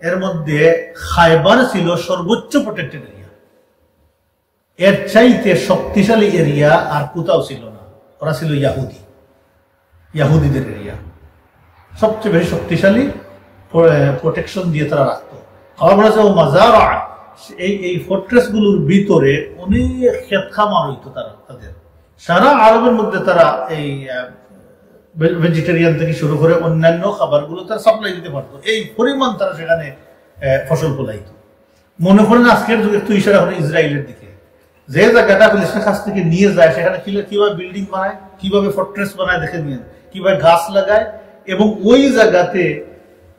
এর মধ্যে খায়বার ছিল সর্বোচ্চ প্রোটেক্টেড এরিয়া। এর চাইতে শক্তিশালী এরিয়া আর কোথাও ছিল না। ওরা ছিল ইয়াহুদিদের এরিয়া, সবচেয়ে বেশি শক্তিশালী প্রোটেকশন দিয়ে তারা রাখতো। আবার বলেছে ও মাজারা, এই ফোর্ট্রেস গুলোর ভিতরে অনেক ক্ষেত খামার হইতো তাদের। সারা আরবের মধ্যে তারা এই ভেজিটেরিয়ান থেকে শুরু করে অন্যান্য খাবারগুলো তারা সাপ্লাই দিতে পারতো, এই পরিমাণ তারা সেখানে ফসল ফলাইতো। মনে করেন আজকের যুগে একটু ইশারা করে ইসরায়েলের দিকে, যে জায়গাটা ফিলিস্তিনের কাছ থেকে নিয়ে যায়, সেখানে কিভাবে বিল্ডিং বানায়, কিভাবে ফোর্ট্রেস বানায় দেখে নিয়ে, কিভাবে গাছ লাগায়, এবং ওই জায়গাতে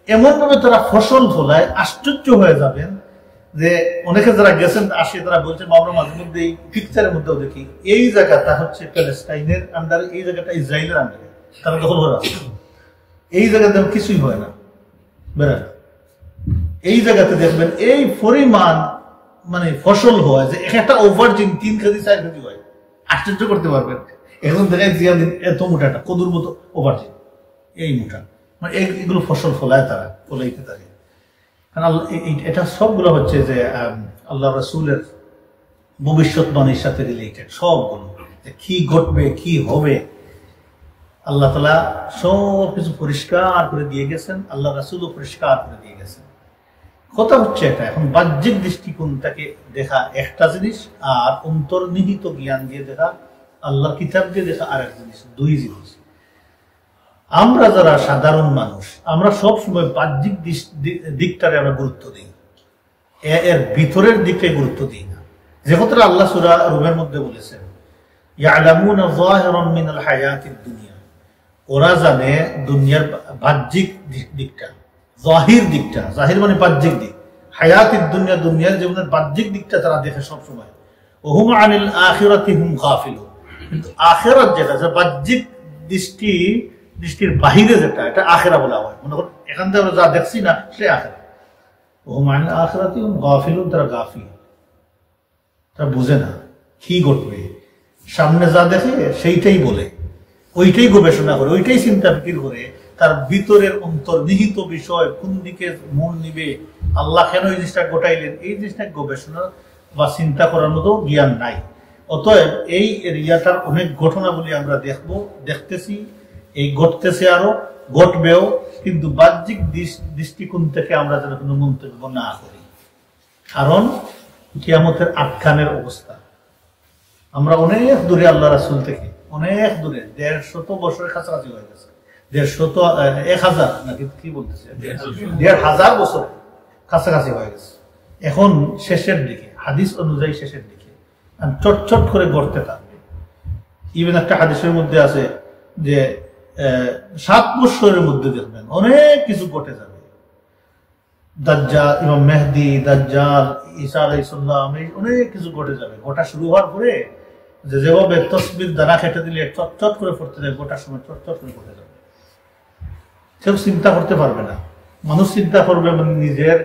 এমন ভাবে তারা ফসল ফলায়, আশ্চর্য হয়ে যাবেন যে অনেকে যারা গেছেন আসে, তারা বলছেন আমরা মাঝে মধ্যে এই পিকচারের মধ্যেও দেখি, এই জায়গাটা হচ্ছে প্যালেস্টাইনের আন্ডারে, এই জায়গাটা ইসরায়েলের আন্ডারে, তারা দখল করে আছে। এই জায়গাতে কিছুই হয় না, বেড়া এই জায়গাতে দেখবেন এই পরিমাণ মানে ফসল হয় যে একটা ওভারজিন 3 কেজি 4 কেজি হয়, আশ্চর্য করতে পারবেন। এখন দেখেন জিয়াদিন এত মোটা, একটা কদুর মতো ওভারজিন, এই মোটা, মানে এগুলো ফসল ফলায়, তারা ফলাইতে থাকে। কারণ এটা সবগুলো হচ্ছে যে আল্লাহ রাসূলের ভবিষ্যৎবাণীর সাথে রিলেটেড, সবগুলো কি ঘটবে, কি হবে, আল্লাহ তাআলা সব কিছু পরিষ্কার করে দিয়ে গেছেন, আল্লাহ রাসূলও পরিষ্কার করে দিয়ে গেছেন। কথা হচ্ছে এটা, এখন বাহ্যিক দৃষ্টিকোণ থেকে দেখা একটা জিনিস, আর অন্তর্নিহিত জ্ঞান দিয়ে দেখা, আল্লাহর কিতাব দিয়ে দেখা আর এক জিনিস, দুই জিনিস। আমরা যারা সাধারণ মানুষ, আমরা সব সময় বাহ্যিক দিকটারে আমরা গুরুত্ব দিই, এর ভিতরের দিকে গুরুত্ব দিই না। যে কথাটা আল্লাহ সূরা রুমের মধ্যে বলেছেন, ইয়ালামুনা যাহিরাম মিনাল হায়াতিদ দুনিয়া, ওরা জানে দুনিয়ার বাহ্যিক দিকটা, জাহির দিকটা, জাহির মানে বাহ্যিক দিক, হায়াতিদ দুনিয়া, দুনিয়ার জীবনের বাহ্যিক দিকটা তারা দেখে সব সময়। ওহুম আনিল আখিরাতি হুম গাফিলুন, কিন্তু আখিরাত যেটা, যে বাহ্যিক দৃষ্টির বাহিরে যেটা, এটা আখিরা বলা হয়। মনে করুন এখান থেকে আমরা যা দেখছি না, সে আখিরা। ওহুম আনিল আখিরাতি হুম গাফিলুন, তারা গাফিল, তারা বুঝে না কি ঘটবে, সামনে যা দেখে সেইটাই বলে, ওইটাই গবেষণা করে, ওইটাই চিন্তা ফিকির করে, তার ভিতরের অন্তর্নিহিত বিষয় কোন দিকে মন নিবে, আল্লাহ কেন এই জিনিসটা ঘটাইলেন, এই জিনিসটা গবেষণা বা চিন্তা করার মতো জ্ঞান নাই। অতএব এই এরিয়াটার অনেক ঘটনাগুলি আমরা দেখতেছি, এই ঘটতেছে, আরো ঘটবেও, কিন্তু বাহ্যিক দৃষ্টিকোণ থেকে আমরা যেন কোনো মন্তব্য না করি। কারণ কিয়ামতের আখ্যানের অবস্থা, আমরা অনেক দূরে আল্লাহ রাসূল থেকে, অনেক দূরে, 150 বছরের কাছাকাছি হয়ে গেছে, 1000 নাকি কি বলতেছে, 1000 বছর কাছাকাছি হয়ে গেছে। এখন শেষের দিকে, হাদিস অনুযায়ী শেষের দিকে চটচট করে গড়তে থাকবে। ইভেন একটা হাদিসের মধ্যে আছে যে 7 বছরের মধ্যে দেখবেন অনেক কিছু ঘটে যাবে। দাজ্জাল, ইমাম মেহদি, দাজ্জাল, ঈসা আলাইহিস সালাম, অনেক কিছু ঘটে যাবে। গোটা শুরু হওয়ার পরে যেভাবে তসবির দানা খেটে দিলে চটচট করে পড়তে যাবে, গোটার সময় চটচট করে ঘটে যাবে। কেউ চিন্তা করতে পারবে না। মানুষ চিন্তা করবে নিজের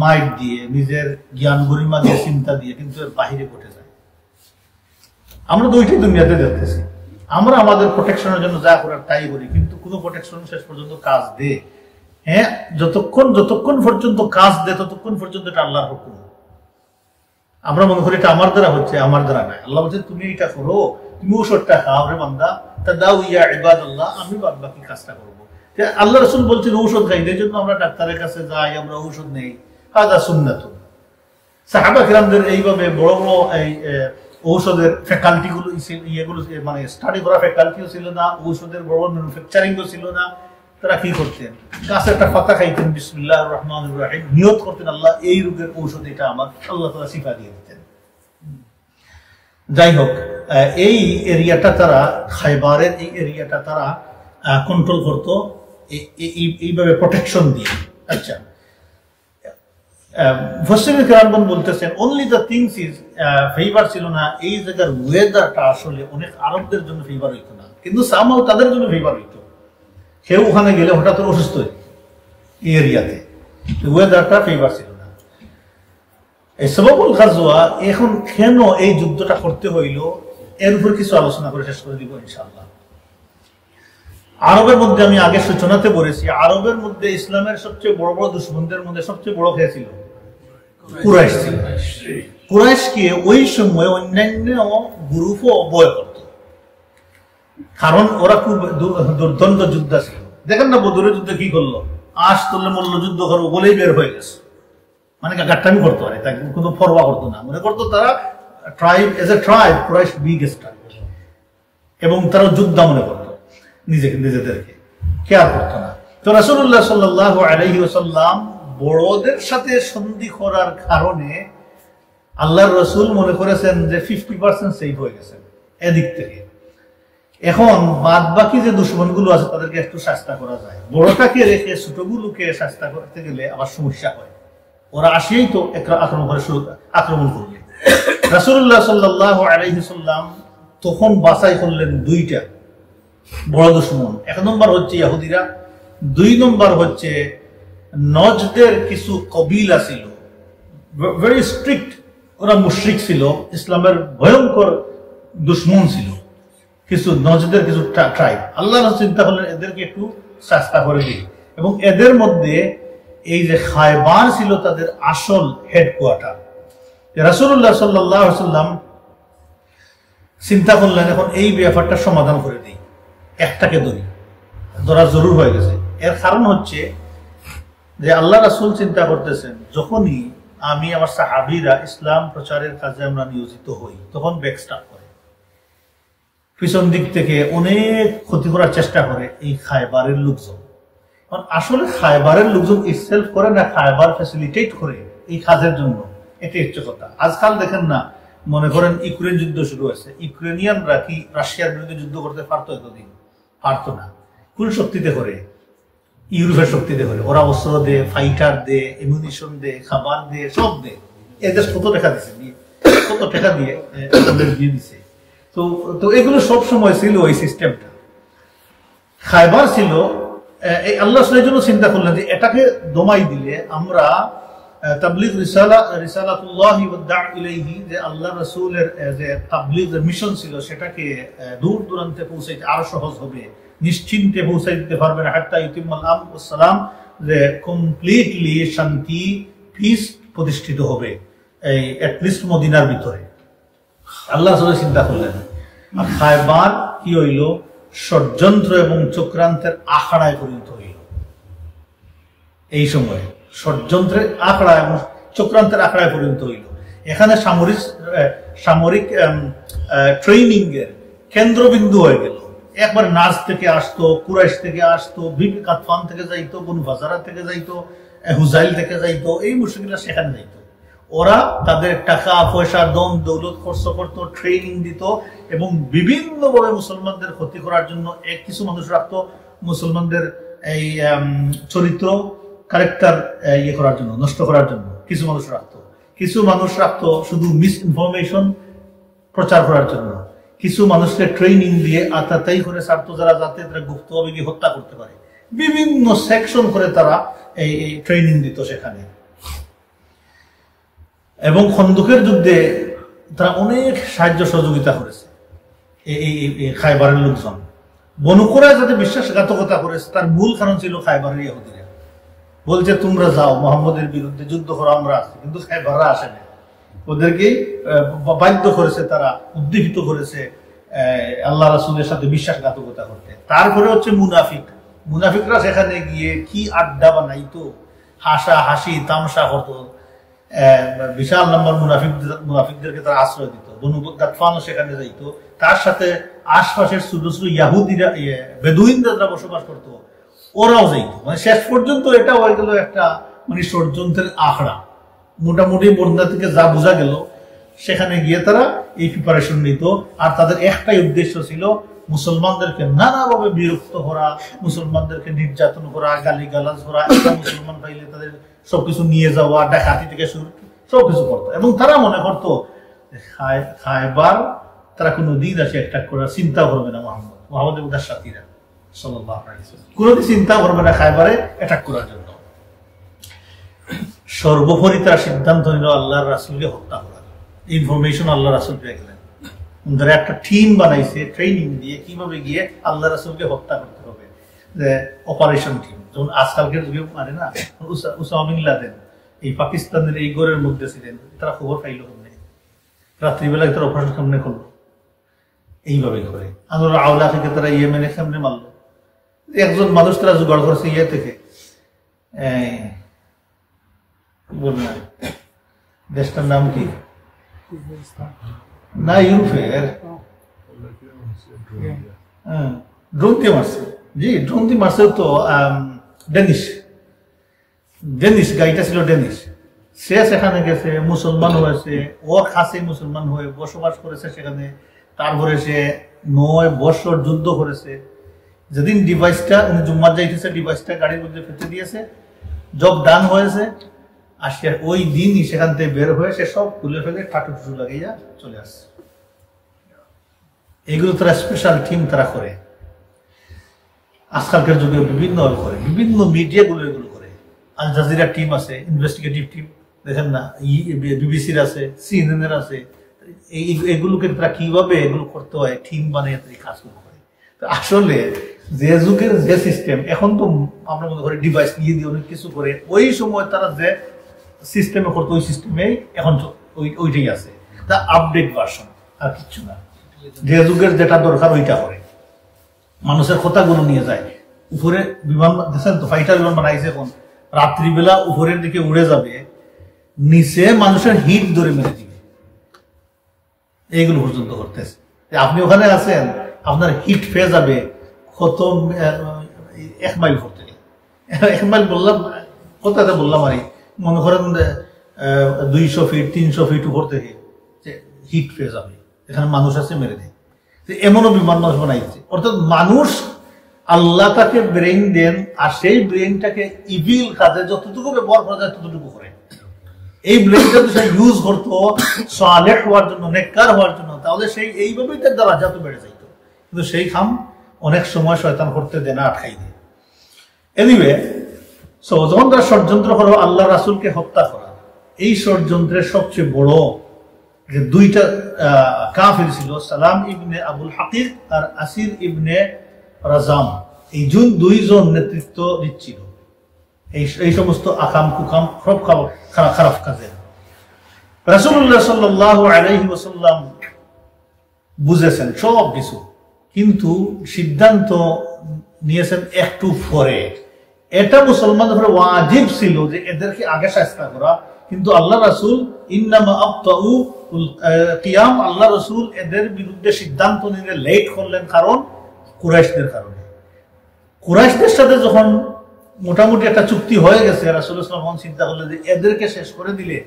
মাইন্ড দিয়ে, নিজের জ্ঞান গরিমা দিয়ে, চিন্তা দিয়ে, কিন্তু এর বাহিরে ঘটে যায়। আমরা দুইটি দুনিয়াতে দেখতেছি। আমরা আমাদের প্রোটেকশনের জন্য যা করার তাই করি, কিন্তু কোনো প্রোটেকশন শেষ পর্যন্ত কাজ দে, হ্যাঁ, যতক্ষণ পর্যন্ত কাজ দে ততক্ষণ পর্যন্ত এটা আল্লাহর হুকুম। আমরা মনে করি এটা আমার দ্বারা হচ্ছে, আমার দ্বারা নাই। আল্লাহ বলছে তুমি এটা করো, তুমি ঔষধটা খাও রে বান্দা, তা দাও ইয়া ইবাদাল্লাহ, আমি বাদ বাকি কাজটা করবো। আল্লাহ রাসূল বলছেন ঔষধ খাই, এই জন্য আমরা ডাক্তারের কাছে যাই, আমরা ঔষধ নেই। হাদা সুন্নাতুন। সাহাবা কিরামদের এইভাবে বড় বড় এই ঔষধের ফ্যাকাল্টি গুলো, ইয়েগুলো, মানে স্টাডি করা ফ্যাকাল্টিও ছিল না, ঔষধের বড় ম্যানুফ্যাকচারিংও ছিল না। তারা কি করতেন, গাছে একটা পাতা খাইতেন, বিসমিল্লাহির রহমানির রহিম, নিয়ত করতেন আল্লাহ এই রোগের ঔষধ এটা আমার, আল্লাহ তাআলা শিফা দিয়ে দিতেন। যাই হোক, এই এরিয়াটা তারা, খায়বারের এই এরিয়াটা তারা কন্ট্রোল করতো এইভাবে প্রোটেকশন দিয়ে। আচ্ছা, মুফাসসিরিন কিরামগণ বলতেছেন only the things is favour ছিল না, এই জায়গার ওয়েদারটা আসলে অনেক আরবদের জন্য ফেভার হইতো না, কিন্তু সামহাও তাদের জন্য ফেভার হইতো। কেউ ওখানে গেলে হঠাৎ অসুস্থ হইত, এই এরিয়াতে ওয়েদারটা ফেভার ছিল না। এই সবাবুল গাজওয়া, এখন কেন এই যুদ্ধটা করতে হইল, এর উপর কিছু আলোচনা করে শেষ করে দিব ইনশাআল্লাহ। আরবের মধ্যে আমি আগে সূচনাতে বলেছি, আরবের মধ্যে ইসলামের সবচেয়ে বড় বড় দুশমনদের মধ্যে সবচেয়ে বড় কে ছিল? কুরাইশ ছিল। কুরাইশকে ওই সময় অন্যান্য গ্রুপও ভয় করত, কারণ ওরা খুব দুর্দণ্ড যোদ্ধা ছিল। দেখেন না বদরের যুদ্ধে কি করলো, আশ তুললে মল্ল যুদ্ধ করবো বলেই বের হয়ে গেছে, মানে গাট্টামি করতে পারে, তাই কোনো পরোয়া করতো না। মনে করতো তারা tribe, as a tribe Quraish biggest tribe, এবং তারা যোদ্ধা মনে করতো নিজেদেরকে, কেয়ার করতো না। তো রাসূলুল্লাহ সাল্লাল্লাহু আলাইহি ওয়াসাল্লাম বড়দের সাথে সন্ধি করার কারণে আল্লাহর রাসূল মনে করেছেন যে 50% সেভ হয়ে গেছে এদিক থেকে। এখন বাদ বাকি যে দুশমনগুলো আছে তাদেরকে একটু শাস্তা করা যায়, বড়টাকে রেখে ছোটগুলোকে শাস্তা করতে গেলে আবার সমস্যা হয়। ওরা আসেই তো আক্রমণ করবে। রাসূলুল্লাহ সাল্লাল্লাহু আলাইহি ওয়াসাল্লাম তখন বাছাই করলেন দুইটা বড় দুশমন। 1 নম্বর হচ্ছে ইহুদিরা, 2 নম্বর হচ্ছে নজদের কিছু কবিলা ছিল, ভেরি স্ট্রিক্ট, ওরা মুশরিক ছিল, ইসলামের ভয়ঙ্কর দুশমন ছিল, কিছু নজদের কিছু ট্রাইব। আল্লাহ চিন্তা করলেন এদেরকে একটু শাস্তা করে দিই, এবং এদের মধ্যে এই যে খায়বার ছিল তাদের আসল হেডকোয়ার্টার। রাসূলুল্লাহ সাল্লাল্লাহু আলাইহি ওয়াসাল্লাম চিন্তা করলেন এখন এই ব্যাপারটা সমাধান করে দিই, একটাকে ধরা জরুর হয়ে গেছে। এর কারণ হচ্ছে যে আল্লাহ রাসূল চিন্তা করতেছেন যখনই আমি আমার সাহাবীরা ইসলাম প্রচারের কাজে আমরা নিয়োজিত হই, তখন ব্যাকস্টাপ করে, পিছন দিক থেকে অনেক ক্ষতি করার চেষ্টা করে এই খায়বারের লোকজন। কারণ আসলে খায়বারের লোকজন ইটসেলফ করে না, খায়বার ফ্যাসিলিটেট করে এই কাজের জন্য, এটাই হচ্ছে কথা। আজকাল দেখেন না, মনে করেন ইউক্রেন যুদ্ধ শুরু হয়েছে, ইউক্রেনিয়ানরা কি রাশিয়ার বিরুদ্ধে যুদ্ধ করতে পারতো? এতদিন পারতো না। কোন শক্তিতে করে? ইউরোপের শক্তিতে করে। ওরা অস্ত্র দে, ফাইটার দে, এমিউনিশন দে, খাবার দে, সব দে। এদের কত টাকা দিচ্ছে, কত টাকা দিয়ে দিচ্ছে। তো এগুলো সব সময় ছিল ওই সিস্টেমটা। খায়বার ছিল এই আল্লাহ সেই জন্য চিন্তা করলেন যে এটাকে দমাই দিলে আমরা তাবলীগ রিসালাতুল্লাহি ওয়া দা'ওয়া ইলাইহি, যে আল্লাহ রাসূলের যে তাবলীগ মিশন ছিল সেটাকে দূর দূরান্তে পৌঁছাইতে আরো সহজ হবে, নিশ্চিন্তে পৌঁছাই দিতে পারবেন, হাত্তা ইউতিম্মাল আমন ওয়াস সালাম, যে কমপ্লিটলি শান্তি পিস প্রতিষ্ঠিত হবে এই অ্যাটলিস্ট মদিনার ভিতরে। আল্লাহ রাসূল চিন্তা করলেন। আর খায়বার কি হইল? ষড়যন্ত্র এবং চক্রান্তের আখড়ায় পরিণত হইল। এই সময়ে ষড়যন্ত্রের আখড়া এবং চক্রান্তের আখড়ায় পরিণত হইল। এখানে সামরিক ট্রেনিং এর কেন্দ্রবিন্দু হয়ে গেল। একবার নাজ থেকে আসতো, কুরাইশ থেকে আসতো, বিবি কাতফান থেকে যাইতো, বনু ফাজারা থেকে যাইতো, হুজাইল থেকে যাইতো, এই মুশরিকরা সেখানে যাইতো। ওরা তাদের টাকা পয়সা দম দৌলত খরচ করতো, ট্রেনিং দিত এবং বিভিন্নভাবে মুসলমানদের ক্ষতি করার জন্য কিছু মানুষ রাখতো, মুসলমানদের এই চরিত্র ক্যারেক্টার ইয়ে করার জন্য, নষ্ট করার জন্য কিছু মানুষ রাখতো। কিছু মানুষ রাখতো শুধু মিস ইনফরমেশন প্রচার করার জন্য। কিছু মানুষকে ট্রেনিং দিয়ে আতাতাই করে ছাড়তো যারা, যাতে তারা গুপ্তভাবে গিয়ে হত্যা করতে পারে। বিভিন্ন সেকশন করে তারা এই ট্রেনিং দিত সেখানে। এবং খন্দকের যুদ্ধে তারা অনেক সাহায্য সহযোগিতা করেছে এই খায়বারের লোকজন। বনু কুরাইজা যাতে বিশ্বাসঘাতকতা করেছে তার মূল কারণ ছিল খায়বারের ইহুদিরা। বলছে তোমরা যাও মোহাম্মদের বিরুদ্ধে যুদ্ধ করো, আমরা আছি, কিন্তু খায়বাররা আসে না। ওদেরকে বাধ্য করেছে, তারা উদ্দীপিত করেছে আল্লাহ রাসূলের সাথে বিশ্বাসঘাতকতা করতে। তারপরে হচ্ছে মুনাফিকরা সেখানে গিয়ে কি আড্ডা বানাইতো, হাসা হাসি তামসা করতো। বিশাল নম্বর মুনাফিকদেরকে তারা আশ্রয় দিত। বনু গাতফানও সেখানে যাইতো, তার সাথে আশপাশের ছোট ছোট ইয়াহুদিরা বেদুইনরা যারা বসবাস করতো ওরাও যাইতো। মানে শেষ পর্যন্ত এটা হয়ে গেল একটা মানে ষড়যন্ত্রের আখড়া। মোটামুটি বন্যা থেকে যা বোঝা গেল সেখানে গিয়ে তারা এই প্রিপারেশন নিত। আর তাদের একটাই উদ্দেশ্য ছিল মুসলমানদেরকে নানাভাবে বিরক্ত করা, মুসলমানদেরকে নির্যাতন করা, গালিগালাজ করা, মুসলমান পাইলে তাদের সবকিছু নিয়ে যাওয়া, ডাকাতি থেকে শুরু সবকিছু করতো। এবং তারা মনে করতো খায়বার তারা কোনোদিন আসে অ্যাটাক করার চিন্তা করবে না, মোহাম্মদের উদার সাথীরা সাল্লাল্লাহু আলাইহি ওয়াসাল্লাম কোনোদিন চিন্তা করবে না খায়বারে অ্যাটাক করার জন্য। সর্বোপরি তার সিদ্ধান্ত নিল আল্লাহর রাসূলকে হত্যা করার। ইনফরমেশন আল্লাহ রাসূল পেয়ে গেলেন, তারা একটা টিম বানাইছে ট্রেনিং দিয়ে কিভাবে গিয়ে আল্লাহ রাসূলকে হত্যা করতে হবে, যে অপারেশন টিম। যেমন আজকালকের যুগে মানে না, উসামা বিন লাদেন এই পাকিস্তানের এই গড়ের মধ্যে ছিলেন, তারা খবর পাইল কেমনে, রাত্রিবেলায় তারা অপারেশন সামনে করলো, এইভাবে করে আনোয়ার আওলা থেকে তারা ইয়েমেনে সামনে মারলো। একজন মানুষ তারা জোগাড় করেছে ইয়ে থেকে, বললেন দেশটার নাম কি না, ইউরোপের ড্রোন দিয়ে মারছে। জি, ড্রোন দিয়ে মারছে তো ডেনিশ গাড়িটা ছিল ডেনিশ। সে সেখানে গেছে, মুসলমান হয়েছে, ও খাসি মুসলমান হয়ে বসবাস করেছে সেখানে। তারপরে সে 9 বছর যুদ্ধ করেছে। যেদিন ডিভাইসটা উনি জুম্মার যাইতেছে, ডিভাইসটা গাড়ির মধ্যে ফেটে দিয়েছে, জব ডান হয়েছে, আর সে ওই দিনই সেখান থেকে বের হয়ে সে সব খুলে ফেলে ঠাটু টুটু লাগিয়ে চলে আসছে। এগুলো তারা স্পেশাল টিম তারা করে। আজকালকার যুগে বিভিন্ন করে, বিভিন্ন মিডিয়াগুলো এগুলো করে। আল জাজিরা টিম আছে, ইনভেস্টিগেটিভ টিম, দেখেন না, বিবিসির আছে, সিএনএন আছে। এগুলোকে তারা কিভাবে এগুলো করতে হয় টিম বানিয়ে কাজগুলো করে। আসলে যে যুগের যে সিস্টেম, এখন তো আমরা মনে করি ডিভাইস নিয়ে দিয়ে অনেক কিছু করে, ওই সময় তারা যে সিস্টেমে করতো ওই সিস্টেমেই এখন ওইটাই আছে, তা আপডেট ভার্সন, আর কিচ্ছু না। যে যুগের যেটা দরকার ওইটা করে, মানুষের কথাগুলো নিয়ে যায়। উপরে বিমান দেখেন তো, ফাইটার বিমান বানাইছে, এখন রাত্রিবেলা উপরের দিকে উড়ে যাবে, নিচে মানুষের হিট ধরে মেরে দিবে, এইগুলো পর্যন্ত করতেছে। আপনি ওখানে আছেন, আপনার হিট পেয়ে যাবে কত 1 মাইল পর থেকে। 1 মাইল বললাম, কোথাতে বললাম আর মনে করেন 200 ফিট 300 ফিট উপর থেকে হিট পেয়ে যাবে, এখানে মানুষ আছে, মেরে দেয়। এমনও বিমান মানুষ বানাইছে। অর্থাৎ মানুষ আল্লাহ তাকে ব্রেন দেন, আর সেই ব্রেনটাকে ইভিল কাজে যতটুকু ব্যবহার করা যায় ততটুকু করে। এই ব্রেনটা তো সে ইউজ করতো সালেহ হওয়ার জন্য, নেককার হওয়ার জন্য, তাহলে সেই এইভাবেই তার দরজা তো বেড়ে যাইতো। কিন্তু সেই খাম অনেক সময় শয়তান করতে দেয় না, আটকাই দেয়। এনিওয়ে, যখন তারা ষড়যন্ত্র করো আল্লাহ রাসূলকে হত্যা করা, এই ষড়যন্ত্রের সবচেয়ে বড় যে দুইটা কাফির ছিল, সালাম ইবনে আবুল হাকিক আর আসির ইবনে রাজাম, এই দুইজন নেতৃত্ব দিচ্ছিল এই সমস্ত আকাম কুকাম সব খারাপ কাজে। রাসূলুল্লাহ সাল্লাল্লাহু আলাইহি ওয়াসাল্লাম বুঝেছেন সব কিছু, কিন্তু সিদ্ধান্ত নিয়েছেন একটু পরে। এটা মুসলমানদের উপরে ওয়াজিব ছিল যে এদেরকে আগে শাস্তি করা, কিন্তু আল্লাহ রাসূল ইন্নামা আবতাউ কিয়াম, আল্লাহ রাসূল এদের বিরুদ্ধে সিদ্ধান্ত নিতে লেট করলেন কারণ কুরাইশদের কারণে। কুরাইশদের সাথে যখন মোটামুটি একটা চুক্তি হয়ে গেছে, রাসূলুল্লাহ সাল্লাল্লাহু আলাইহি ওয়াসাল্লাম চিন্তা করলেন যে এদেরকে শেষ করে দিলে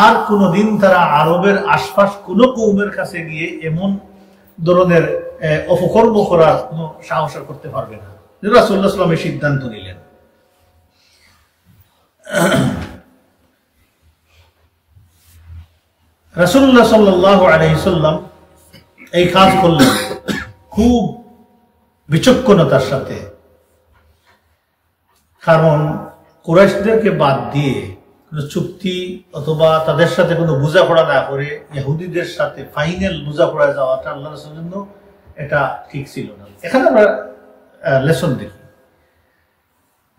আর কোনোদিন তারা আরবের আশপাশ কোনো কওমের কাছে গিয়ে এমন ধরনের অপকর্ম করার কোনো সাহস করতে পারবে না। রাসূলুল্লাহ সাল্লাল্লাহু আলাইহি ওয়াসাল্লাম সিদ্ধান্ত নিলেন। রাসূলুল্লাহ সাল্লাল্লাহু আলাইহি ওয়াসাল্লাম এই কাজ করলেন খুব বিচক্ষণতার সাথে, কারণ কুরাইশদেরকে বাদ দিয়ে কোনো চুক্তি অথবা তাদের সাথে কোনো বোঝাপড়া না করে ইহুদিদের সাথে ফাইনাল বোঝাপড়া যাওয়াটা আল্লাহ রাসূলের জন্য এটা ঠিক ছিল না। এখানে আমরা লেসন দেখি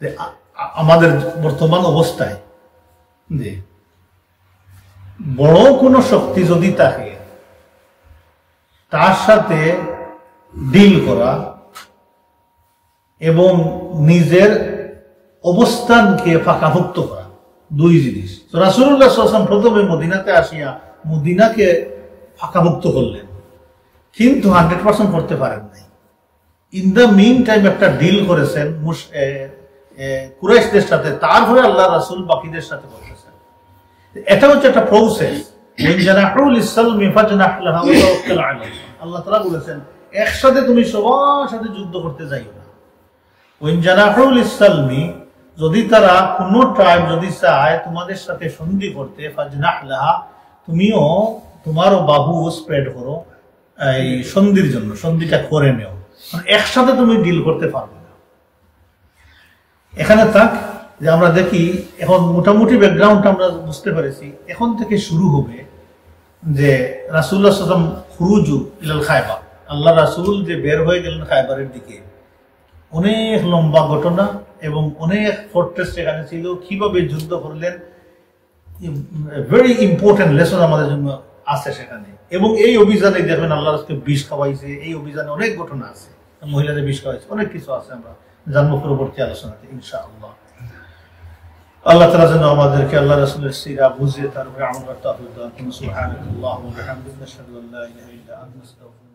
যে আমাদের বর্তমান অবস্থায় যে বড় কোনো শক্তি যদি থাকে তার সাথে ডিল করা এবং নিজের অবস্থানকে ফাঁকাভুক্ত করা দুই জিনিস। তো রাসূলুল্লাহ সাল্লাল্লাহু আলাইহি ওয়াসাল্লাম প্রথমে মদিনাতে আসিয়া মদিনাকে ফাঁকাভুক্ত করলেন, কিন্তু 100% করতে পারেন নাই। ইন দ্য মিন টাইম একটা ডিল করেছেন কুরাইশদের সাথে, তারপরে আল্লাহ রাসূল বাকিদের সাথে করতেছেন। এটা হচ্ছে একটা প্রসেস। আল্লাহ তাআলা বলেছেন একসাথে তুমি সবার সাথে যুদ্ধ করতে যাইও না। যদি তারা কোনো ট্রাইব যদি চায় তোমাদের সাথে সন্ধি করতে, ফাজনাহ লাহা, তুমিও তোমারও বাহু স্প্রেড করো এই সন্ধির জন্য, সন্ধিটা করে নেও, একসাথে তুমি ডিল করতে পারবে না। এখানে থাক যে আমরা দেখি এখন মোটামুটি ব্যাকগ্রাউন্ড আমরা বুঝতে পেরেছি। এখন থেকে শুরু হবে যে রাসূলুল্লাহ সাল্লাল্লাহু আলাইহি ওয়াসাল্লাম খুরুজু ইলাল খায়বার, আল্লাহ রাসূল যে বের হয়ে গেলেন খায়বারের দিকে, অনেক লম্বা ঘটনা এবং অনেক ফোর্ট্রেস সেখানে ছিল, কিভাবে যুদ্ধ করলেন, ভেরি ইম্পর্টেন্ট লেসন আমাদের জন্য আছে সেখানে। এবং এই অভিযানে দেখবেন আল্লাহ রাসূলকে বিষ খাওয়াইছে, এই অভিযানে অনেক ঘটনা আছে, মহিলাদের বিষ খাওয়াইছে, অনেক কিছু আছে, আমরা জানবো পরবর্তী আলোচনাতে ইনশাআল্লাহ। আল্লাহ তাআলা যেন আমাদেরকে আল্লাহ রাসূলের সিরা বুঝে তারপরে আমল করতে তৌফিক দান করুন। সুবহানাল্লাহি ওয়া বিহামদিহি, আশহাদু আল্লা ইলাহা ইল্লা আনতা, আস্তাগফিরুকা।